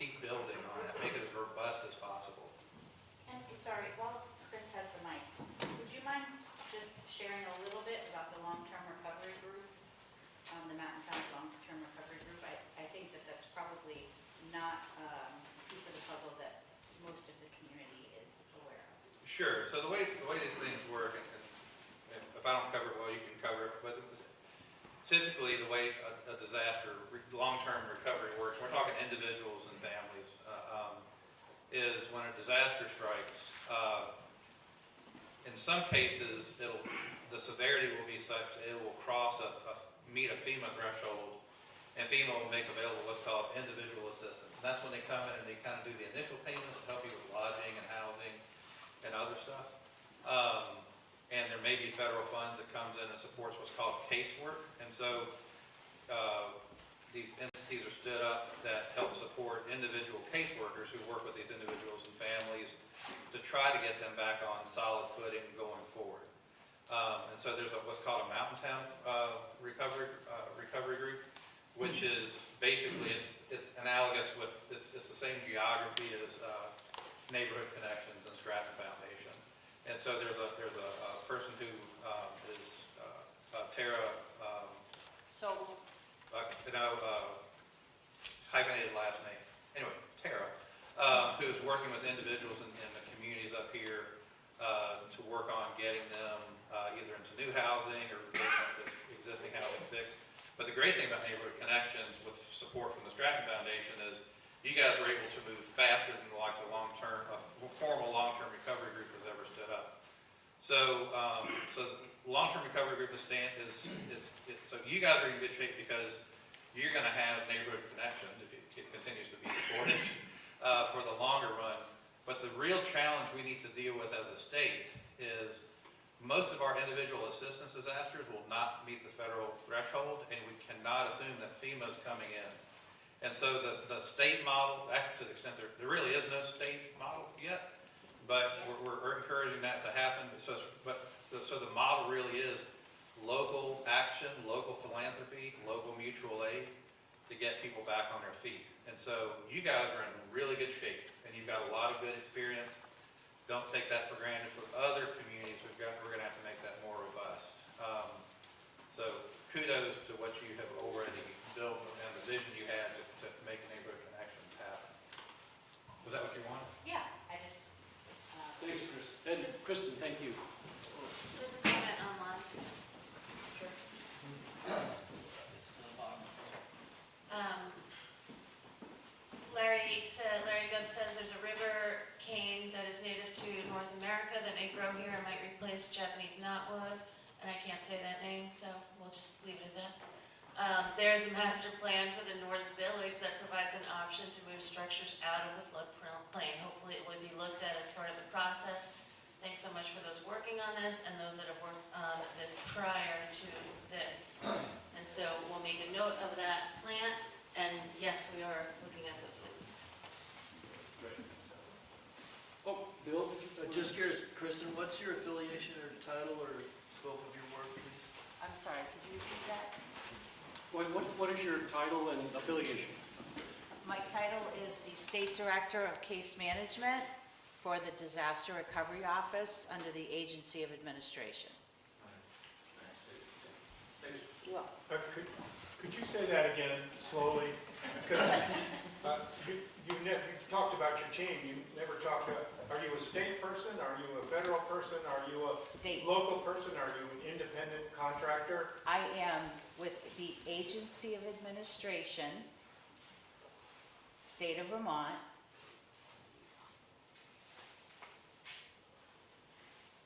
keep building on it. Make it as robust as possible. And sorry, while Chris has the mic, would you mind just sharing a little bit about the long-term recovery group, the Mountain Towns Long-Term Recovery Group? I think that that's probably not a piece of the puzzle that most of the community is aware of. Sure. So the way these things work, and if I don't cover it well, you can cover it, but typically the way a disaster, long-term recovery works, we're talking individuals and families, is when a disaster strikes, in some cases, the severity will be such that it will meet a FEMA threshold, and FEMA will make available what's called individual assistance. And that's when they come in and they kind of do the initial payments to help you with lodging and housing and other stuff. And there may be federal funds that comes in and supports what's called casework. And so these entities are stood up that help support individual caseworkers who work with these individuals and families to try to get them back on solid footing going forward. And so there's what's called a Mountain Town recovery group, which is basically, it's analogous with, it's the same geography as Neighborhood Connections and Stratton Foundation. And so there's a person who is Tara, hyphenated last name. Anyway, Tara, who's working with individuals in the communities up here to work on getting them either into new housing or getting the existing housing fixed. But the great thing about Neighborhood Connections with support from the Stratton Foundation is you guys were able to move faster than like the formal long-term recovery group has ever stood up. So, long-term recovery group so you guys are in good shape because you're going to have Neighborhood Connections if it continues to be supported for the longer run. But the real challenge we need to deal with as a state is most of our individual assistance disasters will not meet the federal threshold, and we cannot assume that FEMA is coming in. And so the state model, to the extent there really is no state model yet, but we're encouraging that to happen. But So the model really is local action, local philanthropy, local mutual aid to get people back on their feet. And so you guys are in really good shape, and you've got a lot of good experience. Don't take that for granted. For other communities, we're gonna have to make that more robust. So kudos to what you have already built and the vision you had to make neighborhood connections happen. Was that what you wanted? Yeah, I just, Thanks, Chris. And Kristen, thank you. there's a comment online. Larry Gubb says there's a river cane that is native to North America that may grow here and might replace Japanese knotwood. And I can't say that name, so we'll just leave it at that. There's a master plan for the North Village that provides an option to move structures out of the floodplain. Hopefully it would be looked at as part of the process. Thanks so much for those working on this and those that have worked on this prior to this. And so we'll make a note of that plan, and yes, we are looking at those things. Oh, Bill? did you- Just curious, Kristen, what's your affiliation or title or scope of your work, please? I'm sorry, could you repeat that? What is your title and affiliation? My title is the State Director of Case Management for the Disaster Recovery Office under the Agency of Administration. You will. Could you say that again slowly? Because you've talked about your team, you never talked about, are you a state person, are you a federal person, are you a local person, are you an independent contractor? I am with the Agency of Administration, State of Vermont,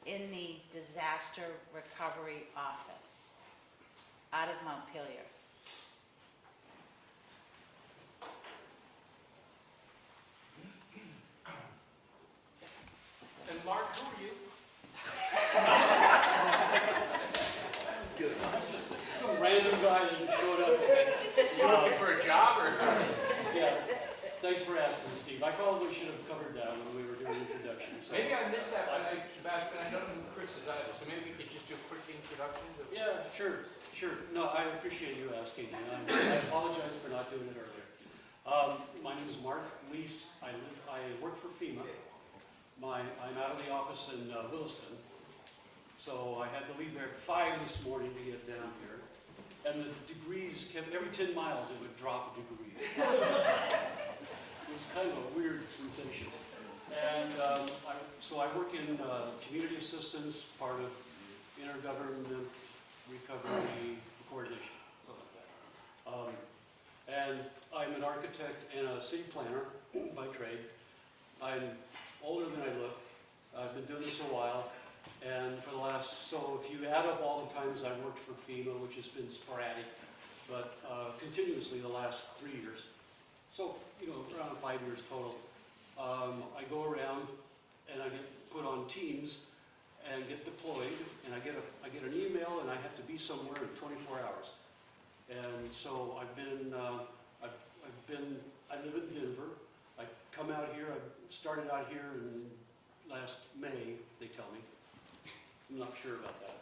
in the Disaster Recovery Office out of Montpelier. And Mark, who are you? Good. Some random guy that showed up. He's just looking for a job or? Yeah, thanks for asking, Steve. I probably should have covered that when we were doing introductions. So. Maybe I missed that when I don't know who Chris is either, so maybe we could just do a quick introduction. Yeah, sure. No, I appreciate you asking, and I apologize for not doing it earlier. My name is Mark Leese. I work for FEMA. I'm out of the office in Williston, so I had to leave there at 5 this morning to get down here. And the degrees kept, every 10 miles it would drop a degree. It was kind of a weird sensation. And so I work in community assistance, part of intergovernmental recovery coordination, something like that. And I'm an architect and a city planner by trade. I'm older than I look. I've been doing this a while. And for the last, so if you add up all the times I've worked for FEMA, which has been sporadic, but continuously the last 3 years. So, around 5 years total. I go around and I get put on teams and get deployed, and I get an email and I have to be somewhere in 24 hours. And so I live in Denver. I come out here, I started out here in last May, they tell me. I'm not sure about that.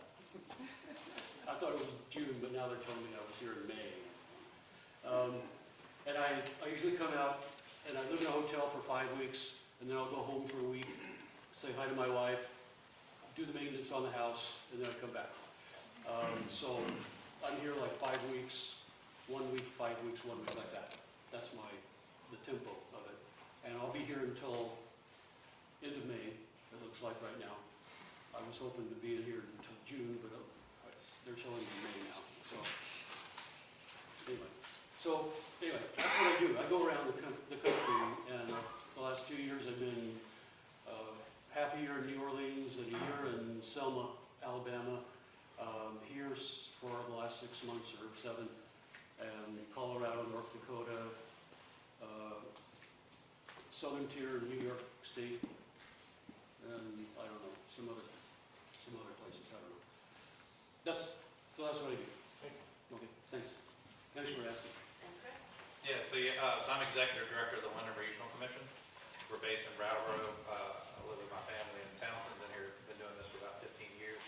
I thought it was June, but now they're telling me I was here in May. And I usually come out and I live in a hotel for 5 weeks, and then I'll go home for a week, say hi to my wife, do the maintenance on the house, and then I come back. So I'm here like 5 weeks, 1 week, 5 weeks, 1 week, like that. That's the tempo of it. And I'll be here until end of May, it looks like right now. I was hoping to be in here until June, but they're telling me May now. So anyway, that's what I do. I go around the country, and the last few years I've been half a year in New Orleans and a year in Selma, Alabama. Here for the last 6 months or 7, and Colorado, North Dakota, Southern Tier, New York State, and I don't know, some other places, I don't know. That's what I do. Thank you. Okay, thanks. Thanks for asking. And Chris? Yeah, so I'm Executive Director of the Londonderry Regional Commission. We're based in Brattleboro. I live with my family in Townsend, been doing this for about 15 years.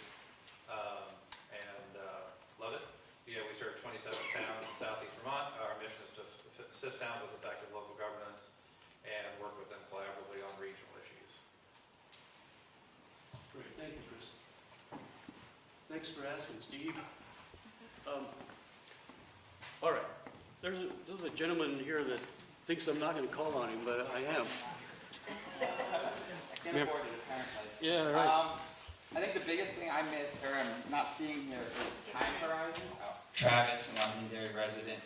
27 towns in southeast Vermont. Our mission is to assist towns with effective local governance and work with them collaboratively on regional issues. Great, thank you, Chris. Thanks for asking, Steve. All right, there's a gentleman here that thinks I'm not going to call on him, but I am. I can't afford it, apparently. Yeah, right. I think the biggest thing I missed, or I'm not seeing here, is time horizon. Travis, a Londonderry resident.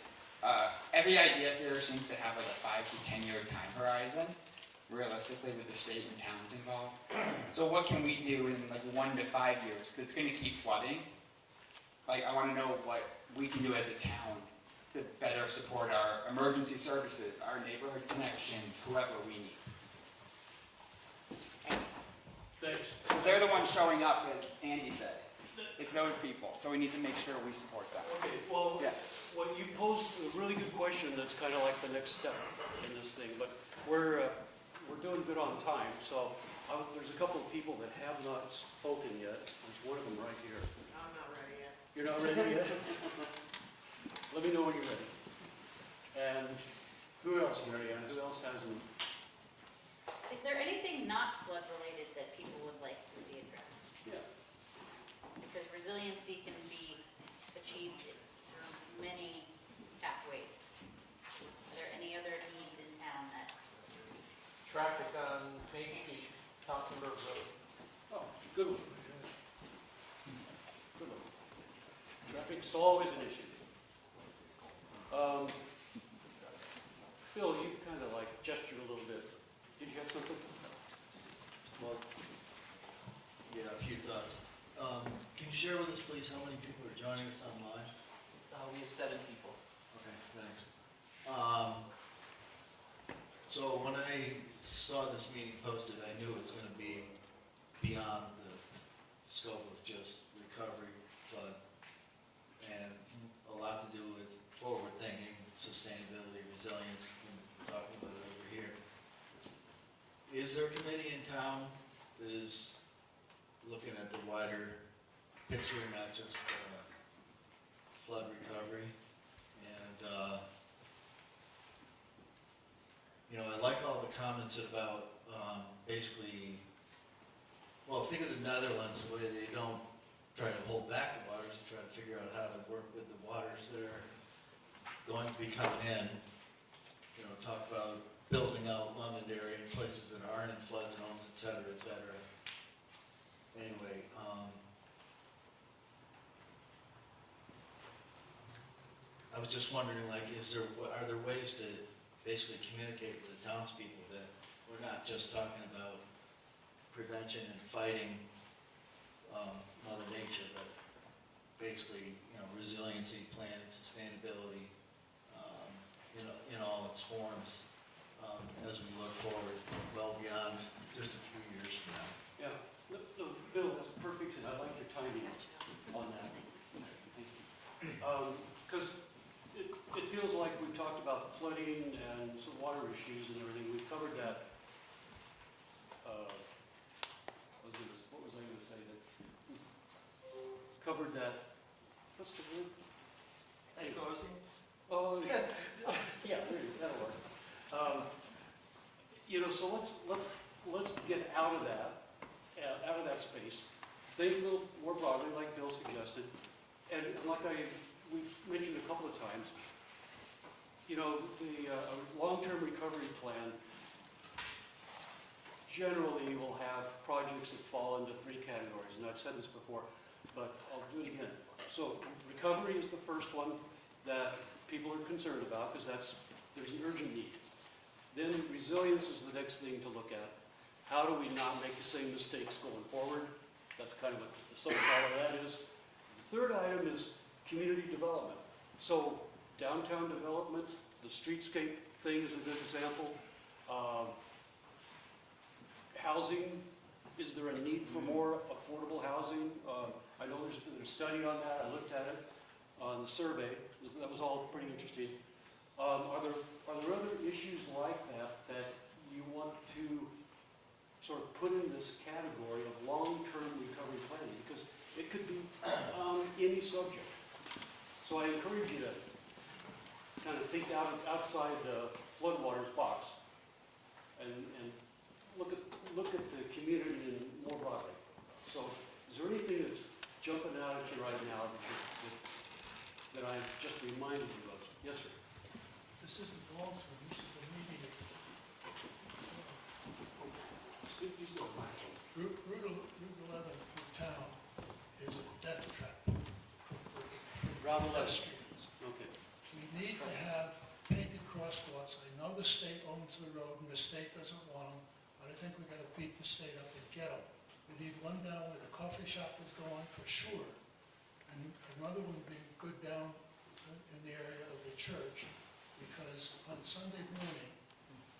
Every idea here seems to have like a 5 to 10 year time horizon, realistically, with the state and towns involved. So what can we do in like 1 to 5 years? Because it's going to keep flooding. Like, I want to know what we can do as a town to better support our emergency services, our neighborhood connections, whoever we need. Thanks. They're the ones showing up, as Andy said. It's those people, so we need to make sure we support them. Okay, well, Yeah. what you posed a really good question that's kind of like the next step in this thing, but we're doing good on time, so there's a couple of people that have not spoken yet. There's one of them right here. I'm not ready yet. You're not ready yet? Let me know when you're ready. And who else, Mary Ann? Who else hasn't? Is there anything not flood related that people would like to see addressed? Yeah. Because resiliency can be achieved through many pathways. Are there any other needs in town that? Traffic on Main Street, Toppenberg Road. Oh, good one. Good one. Traffic's always an issue. Phil, you kind of like gestured a little bit. Did you have something? Well, yeah, a few thoughts. Can you share with us, please, how many people are joining us online? We have 7 people. Okay, thanks. So when I saw this meeting posted, I knew it was going to be beyond the scope of just recovery, flood, and a lot to do with forward thinking, sustainability, resilience, and we're talking about it over here. Is there a committee in town that is looking at the wider picture, not just flood recovery? And, you know, I like all the comments about basically, well, think of the Netherlands, the way they don't try to hold back the waters and try to figure out how to work with the waters that are going to be coming in. You know, talk about building out Londonderry in places that aren't in flood zones, et cetera, et cetera. Anyway, I was just wondering, like, are there ways to basically communicate with the townspeople that we're not just talking about prevention and fighting Mother Nature, but basically, you know, resiliency, planning, sustainability, in all its forms, as we look forward, well beyond just a few years from now. Yeah. No, Bill, that's perfect, and I like your timing on that. Because it feels like we've talked about the flooding and some water issues and everything. We've covered that. What was I going to say? Covered that. What's the word? Cozy? Oh, yeah. Yeah, that'll work. You know, so let's get out of that space. Think a little more broadly, like Bill suggested, and like we've mentioned a couple of times. You know, the long-term recovery plan generally will have projects that fall into 3 categories, and I've said this before, but I'll do it again. So recovery is the first one that people are concerned about because there's an urgent need. Then resilience is the next thing to look at. How do we not make the same mistakes going forward? That's kind of what the subtitle of that is. The third item is community development. So downtown development, the streetscape thing is a good example. Housing, is there a need for more affordable housing? I know there's been a study on that. I looked at it on the survey. That was all pretty interesting. Are there other issues like that you want to sort of put in this category of long-term recovery planning? Because it could be any subject. So I encourage you to kind of think outside the floodwaters box and look at the community in more broadly. So is there anything that's jumping out at you right now that I've just reminded you of? Yes, sir. This isn't long term, this is immediate. Route 11 through town is a death trap for pedestrians. Okay. We need to have painted crosswalks. I know the state owns the road and the state doesn't want them, but I think we got to beat the state up and get them. We need one down where the coffee shop is going for sure, and another one would be good down in the area of the church, because on Sunday morning,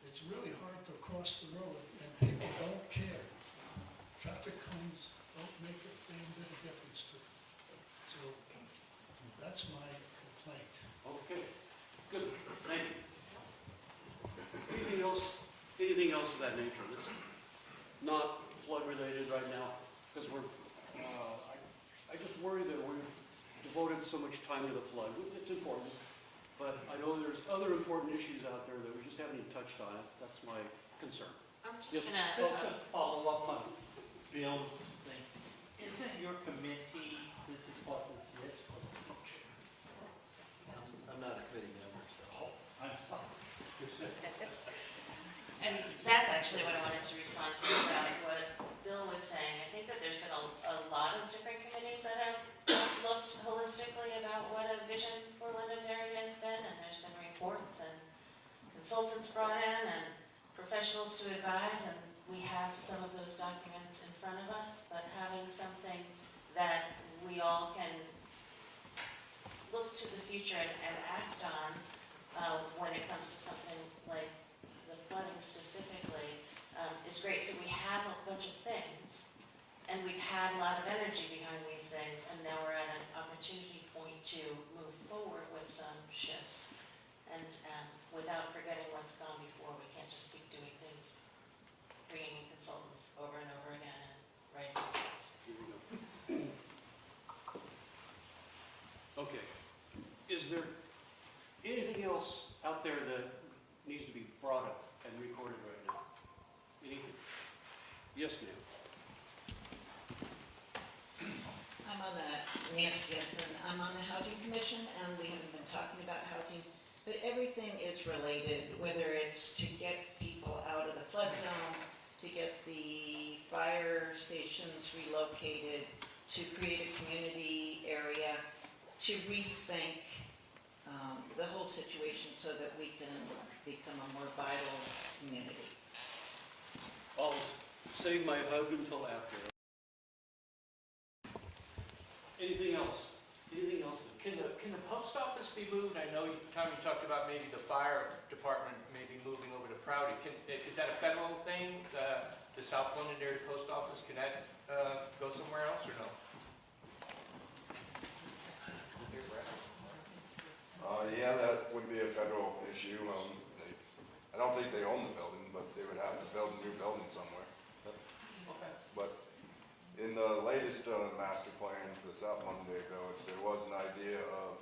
it's really hard to cross the road and people don't care. Traffic cones don't make a damn bit of difference to them. So that's my complaint. Okay, good, thank you. Anything else of that nature that's not flood related right now? Because I just worry that we've devoted so much time to the flood. It's important, but I know there's other important issues out there that we just haven't even touched on. That's my concern. I'm just Yes. gonna. Just to follow up on Bill's thing, isn't your committee, this is what this is for the future? I'm not a committee member, so. Oh, I'm sorry. And that's actually what I wanted to respond to about what Bill was saying. I think that there's been a lot of different committees that have looked holistically about what a vision for Londonderry has been, and there's been reports and consultants brought in and professionals to advise, and we have some of those documents in front of us, but having something that we all can look to the future and act on when it comes to something like the flooding specifically is great. So we have a bunch of things, and we've had a lot of energy behind these things, and now we're at an opportunity point to move forward with some shifts. And without forgetting what's gone before, we can't just keep doing things, bringing in consultants over and over again and writing reports. Okay. Is there anything else out there that needs to be brought up and recorded right now? Anything? Yes, ma'am. I'm on the, Nancy Jensen, I'm on the Housing Commission, and we haven't been talking about housing, but everything is related, whether it's to get people out of the flood zone, to get the fire stations relocated, to create a community area, to rethink the whole situation so that we can become a more vital community. I'll save my hug until after. Anything else? Anything else? Can the post office be moved? I know, Tom, you talked about maybe the fire department maybe moving over to Prouty. Is that a federal thing? The South Londonderry post office, can that go somewhere else or no? Yeah, that would be a federal issue. I don't think they own the building, but they would have to build a new building somewhere. Okay. But in the latest master plan for the South Londonderry Village, there was an idea of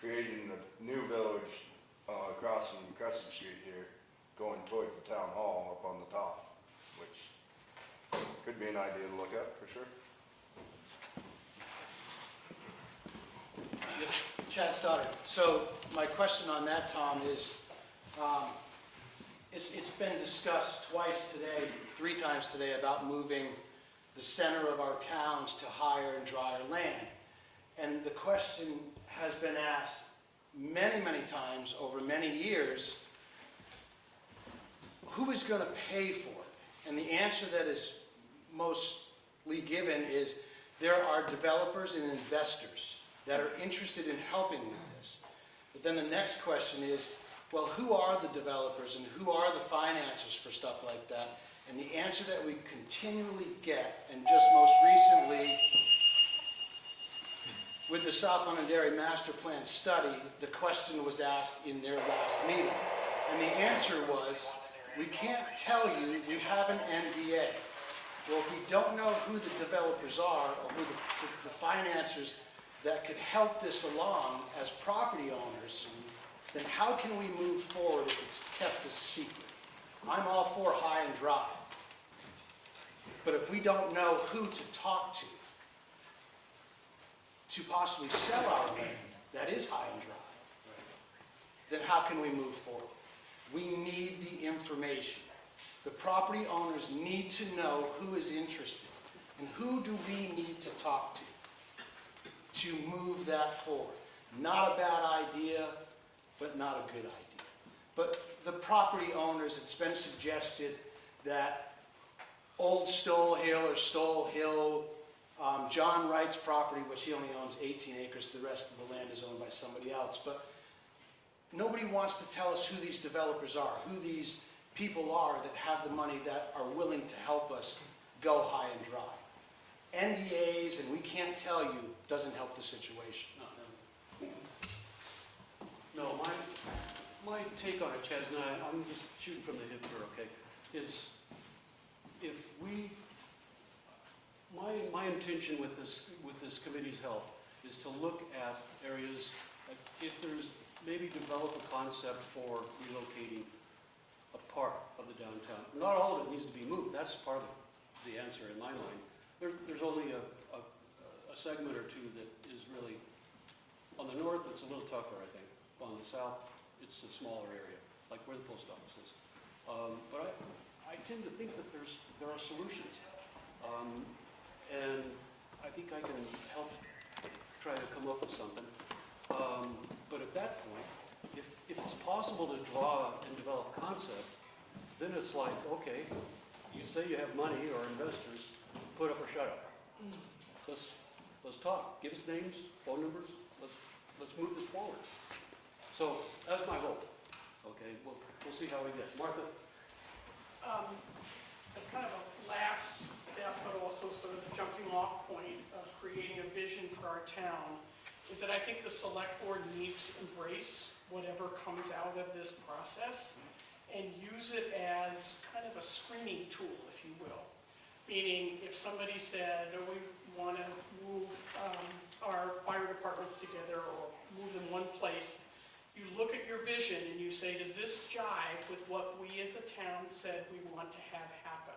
creating a new village across from Crescent Street here, going towards the town hall up on the top, which could be an idea to look at for sure. Chad Stoddard. So my question on that, Tom, is it's been discussed twice today, 3 times today, about moving the center of our towns to higher and drier land. And the question has been asked many, many times over many years, who is going to pay for it? And the answer that is mostly given is there are developers and investors that are interested in helping with this. But then the next question is, well, who are the developers and who are the financiers for stuff like that? And the answer that we continually get, and just most recently with the South Londonderry Master Plan study, the question was asked in their last meeting. And the answer was, we can't tell you, we have an NDA. Well, if we don't know who the developers are or who the financiers, that could help this along as property owners, then how can we move forward if it's kept a secret? I'm all for high and dry. But if we don't know who to talk to possibly sell our land that is high and dry, then how can we move forward? We need the information. The property owners need to know who is interested, and who do we need to talk to move that forward. Not a bad idea, but not a good idea. But the property owners, it's been suggested that Old Stoll Hill or Stoll Hill, John Wright's property, which he only owns 18 acres, the rest of the land is owned by somebody else. But nobody wants to tell us who these developers are, who these people are that have the money, that are willing to help us go high and dry. NDAs, and we can't tell you, doesn't help the situation. No, my take on it, Chaz, and I'm just shooting from the hip here, okay, is if we, my intention with this committee's help is to look at areas, like if there's, maybe develop a concept for relocating a part of the downtown. Not all of it needs to be moved, that's part of the answer in my mind. There's only a segment or two that is really, on the north it's a little tougher, I think. On the south, it's a smaller area, like where the post office is. But I tend to think that there are solutions. And I think I can help try to come up with something. But at that point, if it's possible to draw and develop concept, then it's like, okay, you say you have money or investors, put up or shut up. Let's talk. Give us names, phone numbers. Let's move this forward. So that's my hope. Okay, we'll see how we get. Martha? As kind of a last step, but also sort of the jumping off point of creating a vision for our town, is that I think the select board needs to embrace whatever comes out of this process and use it as kind of a screening tool, if you will. Meaning, if somebody said, oh, we want to move our fire departments together or move them one place, you look at your vision and you say, does this jive with what we as a town said we want to have happen?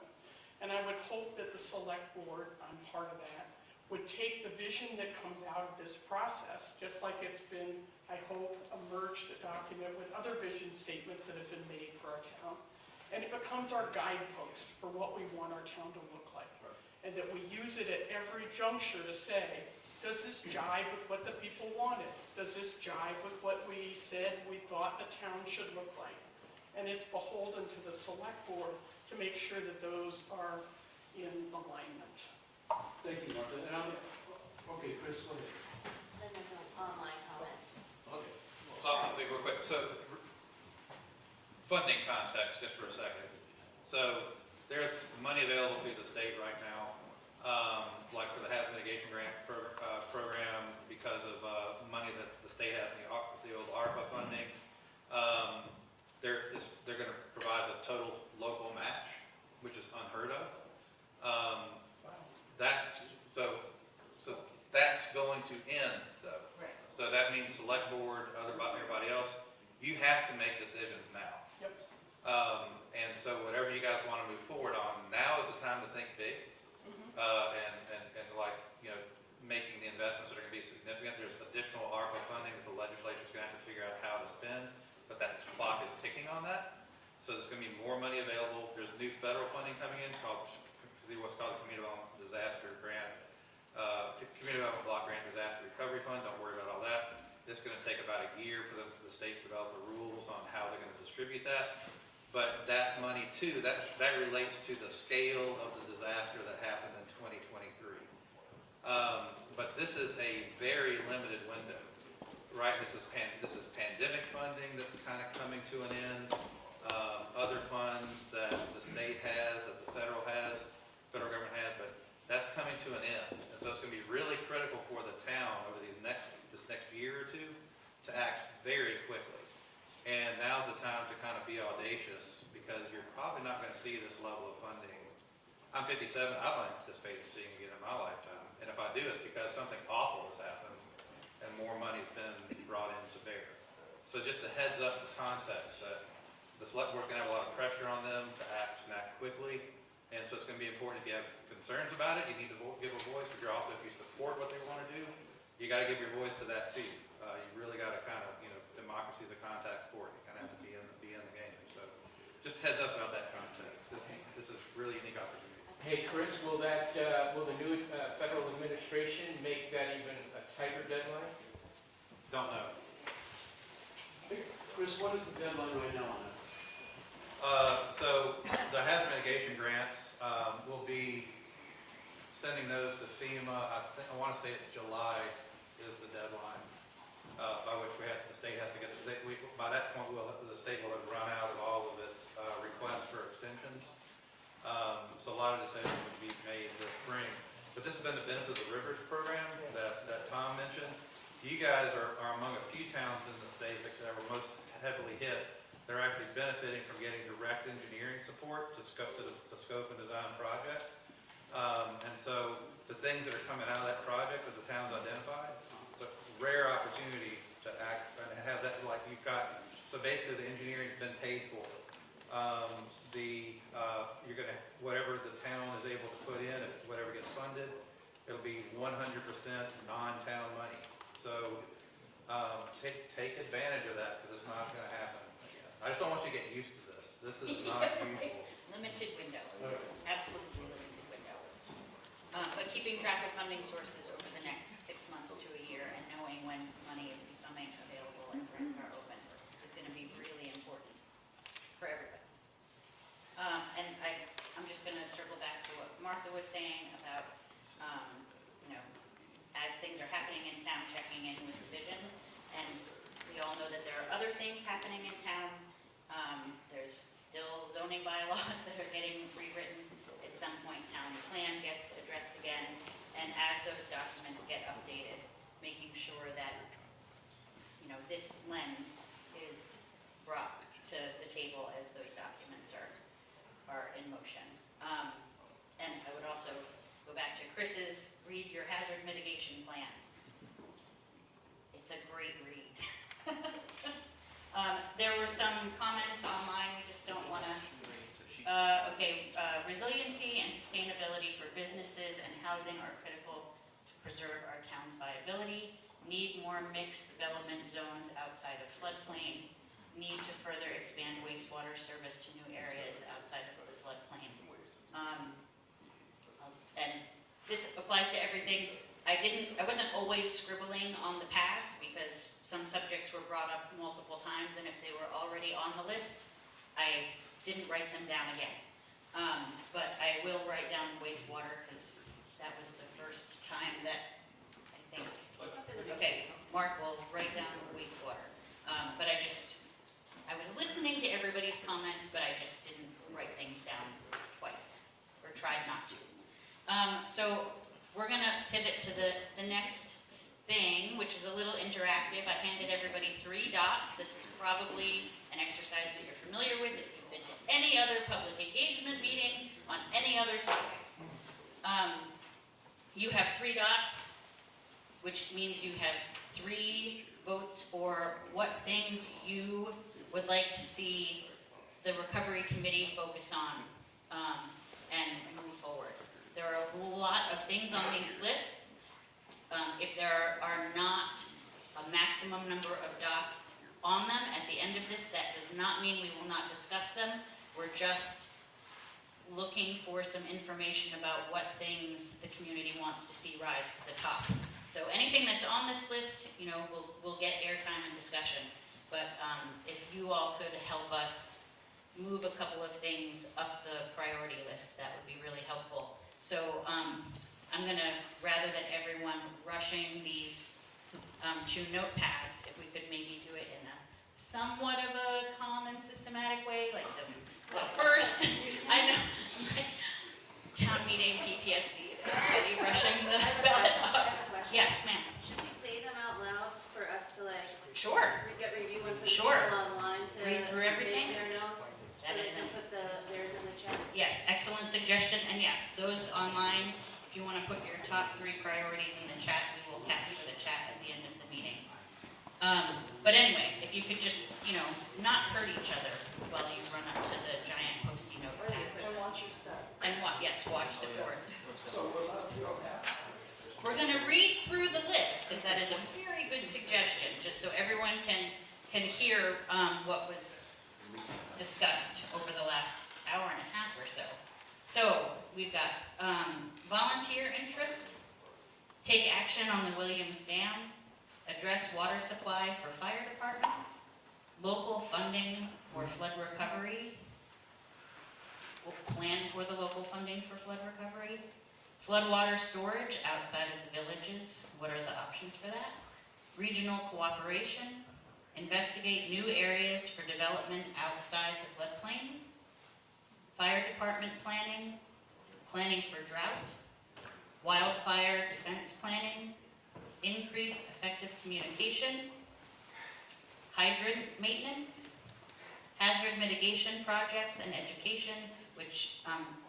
And I would hope that the select board, I'm part of that, would take the vision that comes out of this process, just like it's been, I hope, a merged document with other vision statements that have been made for our town. And it becomes our guidepost for what we want our town to look like. And that we use it at every juncture to say, does this jive with what the people wanted? Does this jive with what we said we thought the town should look like? And it's beholden to the select board to make sure that those are in alignment. Thank you, Martha. And okay, Chris, go ahead. Then there's an online comment. Okay. I'll be real quick. So, funding context, just for a second. So, there's money available through the state right now, like for the hazard mitigation grant program, because of money that the state has in the old ARPA funding. They're going to provide the total local match, which is unheard of. So that's going to end, though. Right. So that means select board, everybody else, you have to make decisions now. Yep. And so whatever you guys want to move forward on, now is the time to think big. And like, you know, making the investments that are going to be significant. There's additional ARPA funding that the legislature is going to have to figure out how to spend, but that clock is ticking on that. So there's going to be more money available. There's new federal funding coming in called what's called the Community Development Disaster Grant, Community Development Block Grant Disaster Recovery Fund. Don't worry about all that. It's going to take about a year for the states to develop the rules on how they're going to distribute that. But that money too, that relates to the scale of the disaster that happened in 2023. But this is a very limited window, right? This is pandemic funding that's kind of coming to an end. Other funds that the state has, that the federal government has, but that's coming to an end. And so it's going to be really critical for the town over this next year or two to act very quickly. And now's the time to kind of be audacious, because you're probably not going to see this level of funding. I'm 57, I don't anticipate seeing it in my lifetime. And if I do, it's because something awful has happened more money's been brought in to bear. So just a heads up, the context, that the select board's gonna have a lot of pressure on them to act quickly, and so it's gonna be important if you have concerns about it, you need to give a voice, but you're also, if you support what they wanna do, you gotta give your voice to that too. You really gotta kind of, democracy is a contact sport, you kind of have to be in the game, so just heads up about that context. This is really a unique opportunity. Hey, Chris, will the new federal administration make that even a tighter deadline? Don't know. Chris, what is the deadline right now on that? So the hazard mitigation grants, we'll be sending those to FEMA. I want to say it's July is the deadline, by which the state has to get, by that point, the state will have run out of all of its requests for extensions. So a lot of decisions would be made this spring. But this has been the benefit of the Rivers program that Tom mentioned. You guys are among a few towns in the state that were most heavily hit. They're actually benefiting from getting direct engineering support to scope and design projects. And so the things that are coming out of that project that the town's identified, it's a rare opportunity to act and have that, like you've got, so basically the engineering's been paid for. You're gonna, whatever the town is able to put in, if whatever gets funded, it'll be 100% non-town money. So take advantage of that, because it's not gonna happen. I just don't want you to get used to this. This is not usual. Limited window, absolutely limited window. But keeping track of funding sources over the next 6 months to a year and knowing when money is becoming available and grants are open is going to be really important for everybody. And I'm just going to circle back to what Martha was saying about, as things are happening in town, checking in with the vision. And we all know that there are other things happening in town. There's still zoning bylaws that are getting rewritten. At some point, town plan gets addressed again. And as those documents get updated, making sure that, this lens is brought to the table as those documents are in motion. And I would also go back to Chris's, read your hazard mitigation plan. It's a great read. There were some comments online, we just don't want to, resiliency and sustainability for businesses and housing are critical to preserve our town's viability. Need more mixed development zones outside of floodplain. Need to further expand wastewater service to new areas outside of the floodplain. And this applies to everything. I wasn't always scribbling on the pads because some subjects were brought up multiple times, and if they were already on the list, I didn't write them down again. But I will write down wastewater because that was the first time that I think, okay, Mark will write down wastewater. But I was listening to everybody's comments, but I just didn't write things down twice, or tried not to. So we're gonna pivot to the next thing, which is a little interactive. I handed everybody 3 dots. This is probably an exercise that you're familiar with if you've been to any other public engagement meeting on any other topic. You have 3 dots, which means you have 3 votes for what things you would like to see the recovery committee focus on and move forward. There are a lot of things on these lists. If there are not a maximum number of dots on them at the end of this, that does not mean we will not discuss them. We're just looking for some information about what things the community wants to see rise to the top. So anything that's on this list, will get airtime and discussion. But if you all could help us move a couple of things up the priority list, that would be really helpful. So I'm going to, rather than everyone rushing these 2 notepads, if we could maybe do it in a somewhat of a calm and systematic way, like the first, I know, town meeting PTSD, everybody rushing the ballot box. Yes, ma'am. Should we say them out loud for us to Sure. get review and for Sure. people online to read through everything? make their notes so That they is can put theirs in the chat? Yes, excellent suggestion. And yeah, those online, If you want to put your top 3 priorities in the chat, we will capture the chat at the end of the meeting. But anyway, if you could just, not hurt each other while you run up to the giant Post-it note pads. And watch your stuff. And watch the boards. We're going to read through the list, if that is a very good suggestion, just so everyone can hear what was discussed over the last hour and a half or so. So we've got volunteer interest, take action on the Williams Dam, address water supply for fire departments, local funding for flood recovery, we'll plan for the local funding for flood recovery, floodwater storage outside of the villages, what are the options for that? Regional cooperation, investigate new areas for development outside the floodplain, fire department planning, planning for drought, wildfire defense planning, increase effective communication, hydrant maintenance, hazard mitigation projects and education, which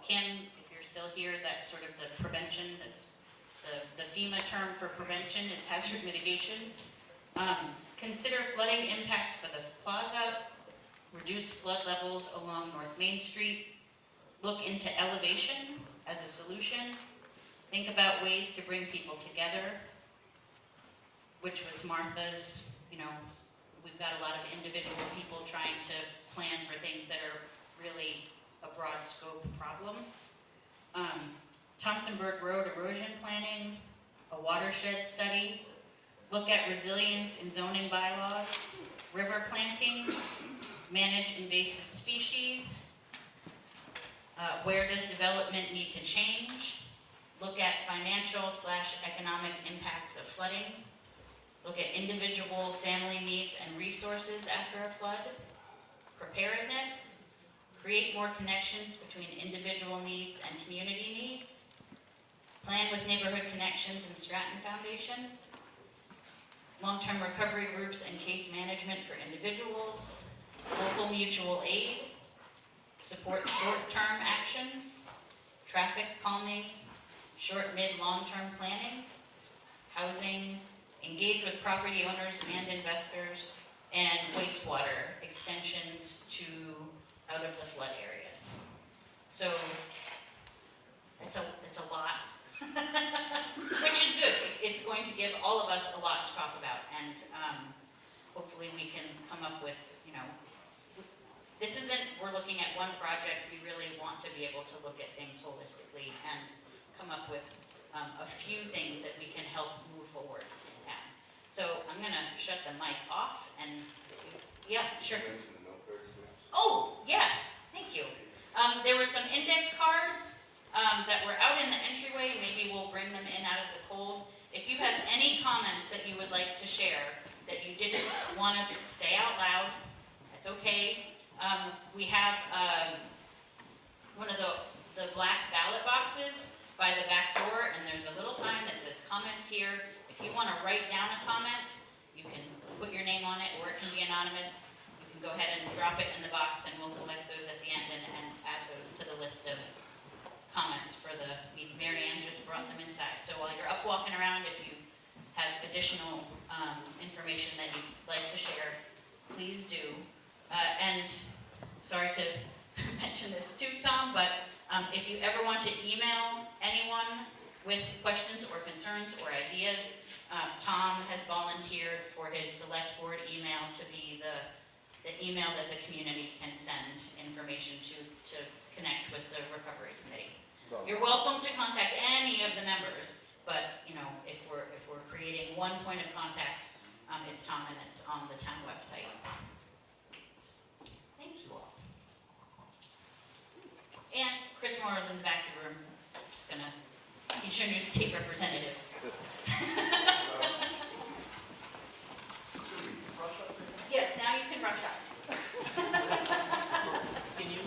Kim, if you're still here, that's sort of the prevention, that's the FEMA term for prevention is hazard mitigation. Consider flooding impacts for the plaza, reduce flood levels along North Main Street, look into elevation as a solution, think about ways to bring people together, which was Martha's, we've got a lot of individual people trying to plan for things that are really a broad scope problem. Thompsonburg Road erosion planning, a watershed study, look at resilience in zoning bylaws, river planting, manage invasive species, where does development need to change, look at financial/economic impacts of flooding, look at individual family needs and resources after a flood, preparedness, create more connections between individual needs and community needs, plan with neighborhood connections and Stratton Foundation, long-term recovery groups and case management for individuals, local mutual aid, support short-term actions, traffic calming, short, mid, long-term planning, housing, engage with property owners and investors, and wastewater extensions to out of the flood areas. So it's a lot, which is good. It's going to give all of us a lot to talk about, and hopefully we can come up with, this isn't, we're looking at one project, we really want to be able to look at things holistically and come up with a few things that we can help move forward in town. So I'm gonna shut the mic off and, yeah, sure. Oh, yes, thank you. There were some index cards that were out in the entryway. Maybe we'll bring them in out of the cold. If you have any comments that you would like to share that you didn't want to say out loud, that's okay. We have one of the black ballot boxes by the back door, and there's a little sign that says comments here. If you want to write down a comment, you can put your name on it, or it can be anonymous. You can go ahead and drop it in the box, and we'll collect those at the end and add those to the list of comments for the meeting. Mary Ann just brought them inside. So while you're up walking around, if you have additional information that you'd like to share, please do. And sorry to mention this too, Tom, but if you ever want to email anyone with questions or concerns or ideas, Tom has volunteered for his select board email to be the email that the community can send information to connect with the recovery committee. You're welcome to contact any of the members, but if we're creating one point of contact, it's Tom, and it's on the town website. Thank you all. And Chris Morrow's in the back of the room. Just gonna, he's your new state representative. Yes, now you can rush up. Can you?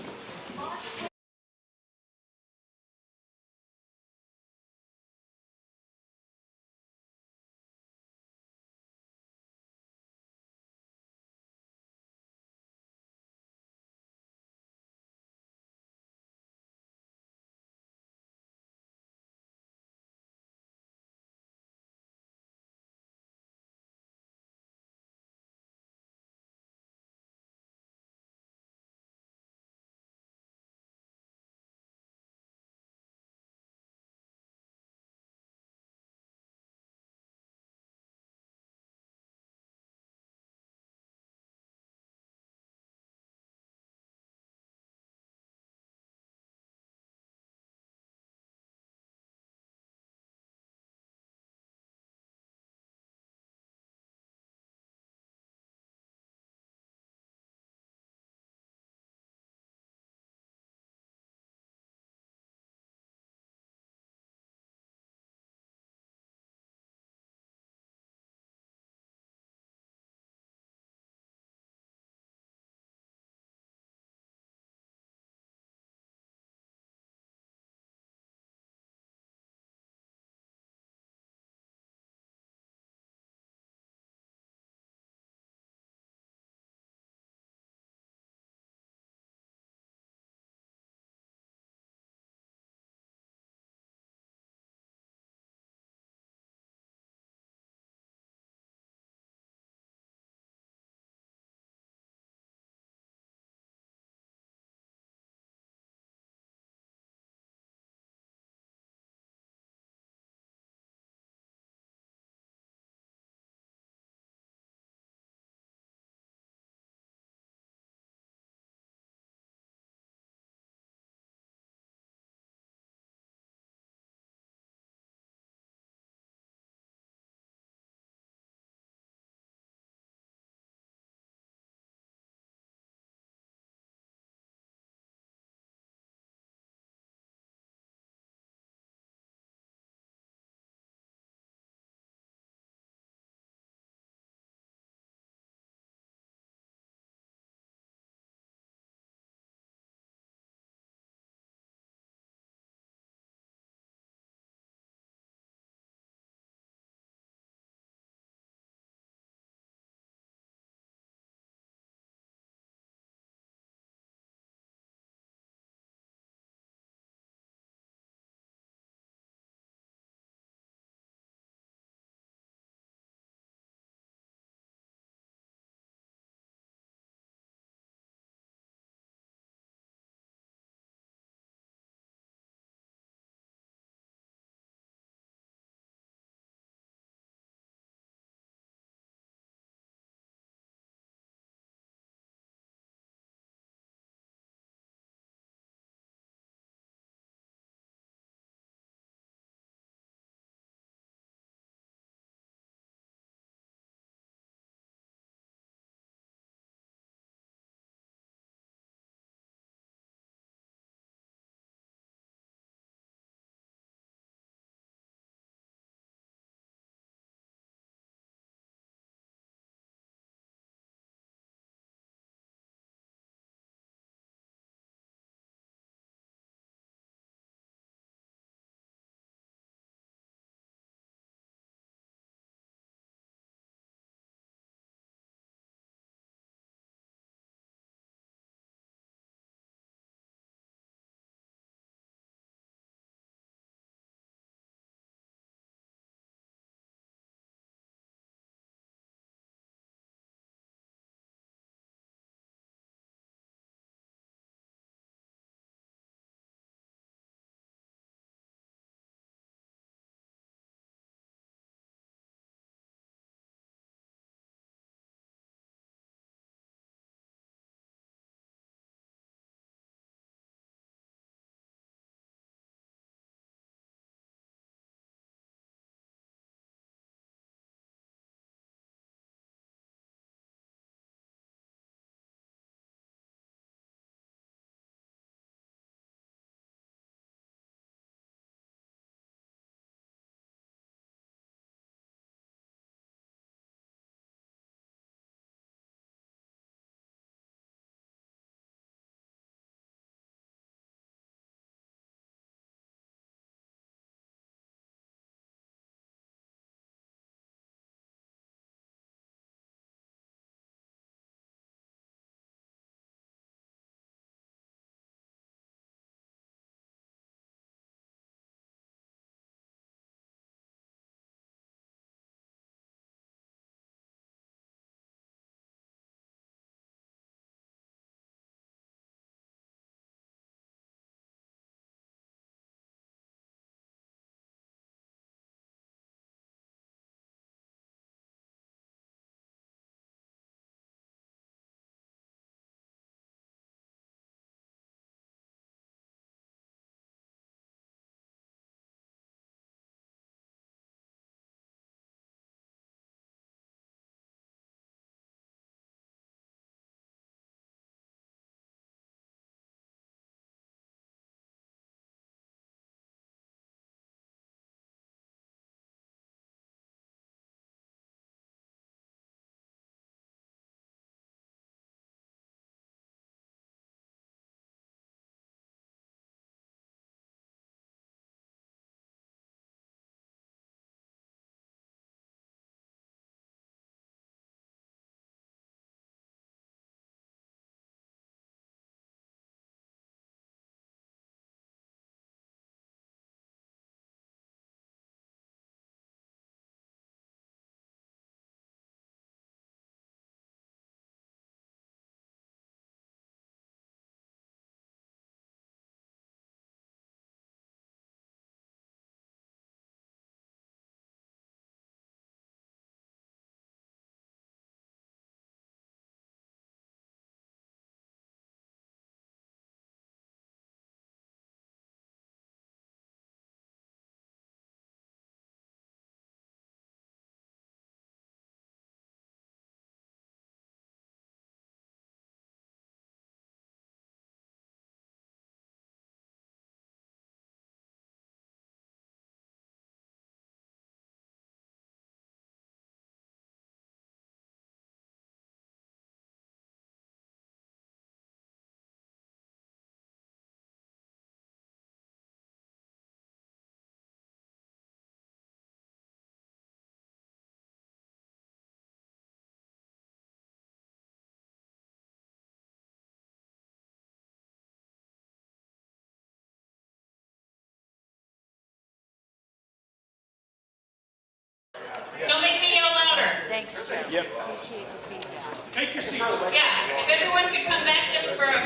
Thanks, Joe. Yep. Appreciate the feedback. Take your seats. Yeah, if everyone could come back just for a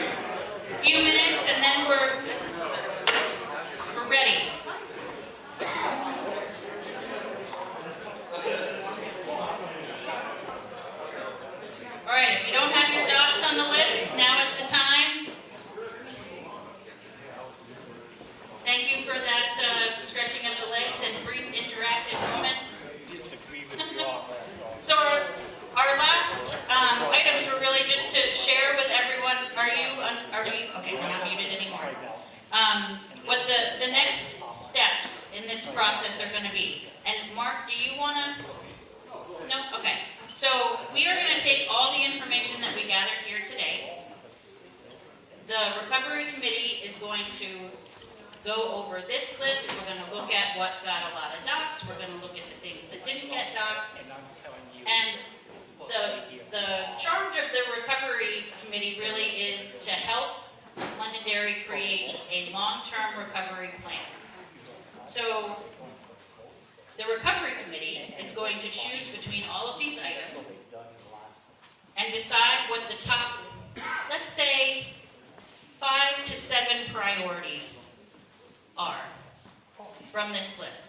few minutes and then we're ready. All right, if you don't have your dots on the list, now is the time. Thank you for that stretching of the legs and brief interactive moment. Disagree with you on that. So our last items were really just to share with everyone, are we, okay, we're not muted anymore. What the next steps in this process are gonna be. And Mark, do you wanna? No? Okay. So we are gonna take all the information that we gathered here today. The recovery committee is going to go over this list. We're gonna look at what got a lot of dots. We're gonna look at the things that didn't get dots. And the charge of the recovery committee really is to help Londonderry create a long-term recovery plan. So the recovery committee is going to choose between all of these items and decide what the top, let's say, 5 to 7 priorities are from this list.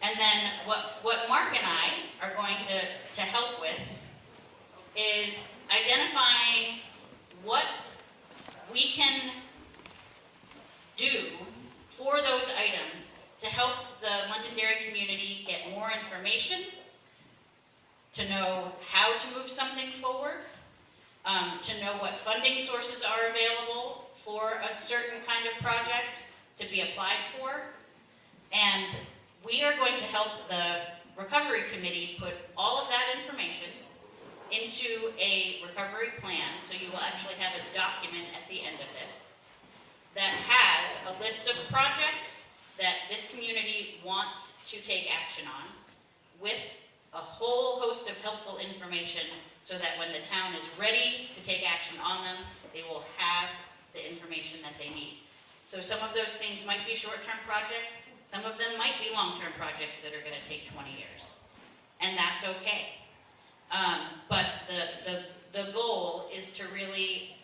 And then what Mark and I are going to help with is identifying what we can do for those items to help the Londonderry community get more information, to know how to move something forward, to know what funding sources are available for a certain kind of project to be applied for. And we are going to help the recovery committee put all of that information into a recovery plan, so you will actually have a document at the end of this that has a list of projects that this community wants to take action on, with a whole host of helpful information so that when the town is ready to take action on them, they will have the information that they need. So some of those things might be short-term projects, some of them might be long-term projects that are going to take 20 years. And that's okay. But the goal is to really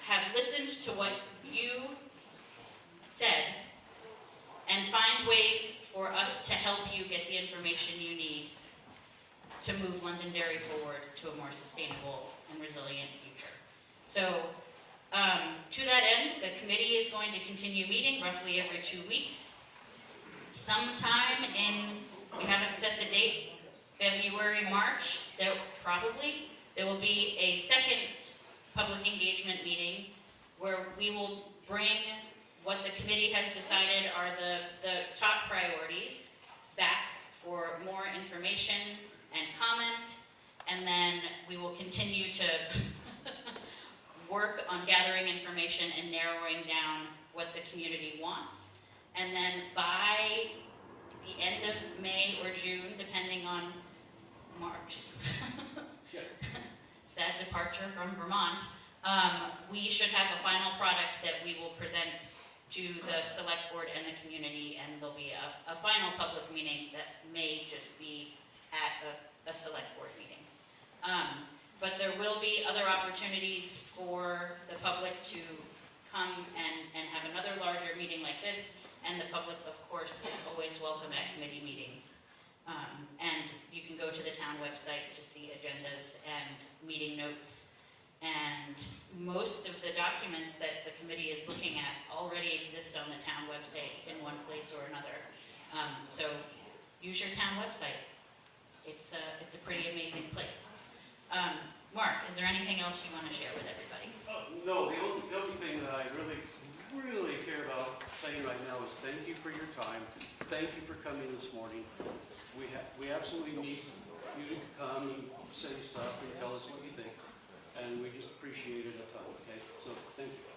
have listened to what you said and find ways for us to help you get the information you need to move Londonderry forward to a more sustainable and resilient future. So to that end, the committee is going to continue meeting roughly every 2 weeks. Sometime in, we haven't set the date, February, March, there will be a second public engagement meeting where we will bring what the committee has decided are the top priorities back for more information and comment, and then we will continue to work on gathering information and narrowing down what the community wants. And then by the end of May or June, depending on Mark's sad departure from Vermont, we should have a final product that we will present to the select board and the community, and there'll be a final public meeting that may just be at a select board meeting. But there will be other opportunities for the public to come and have another larger meeting like this, and the public, of course, is always welcome at committee meetings. And you can go to the town website to see agendas and meeting notes. And most of the documents that the committee is looking at already exist on the town website in one place or another. So use your town website. It's a pretty amazing place. Mark, is there anything else you want to share with everybody? No, the only thing that I really care about saying right now is thank you for your time. Thank you for coming this morning. We absolutely need you to come and say stuff and tell us what you think. And we just appreciate it a ton, okay? So thank you.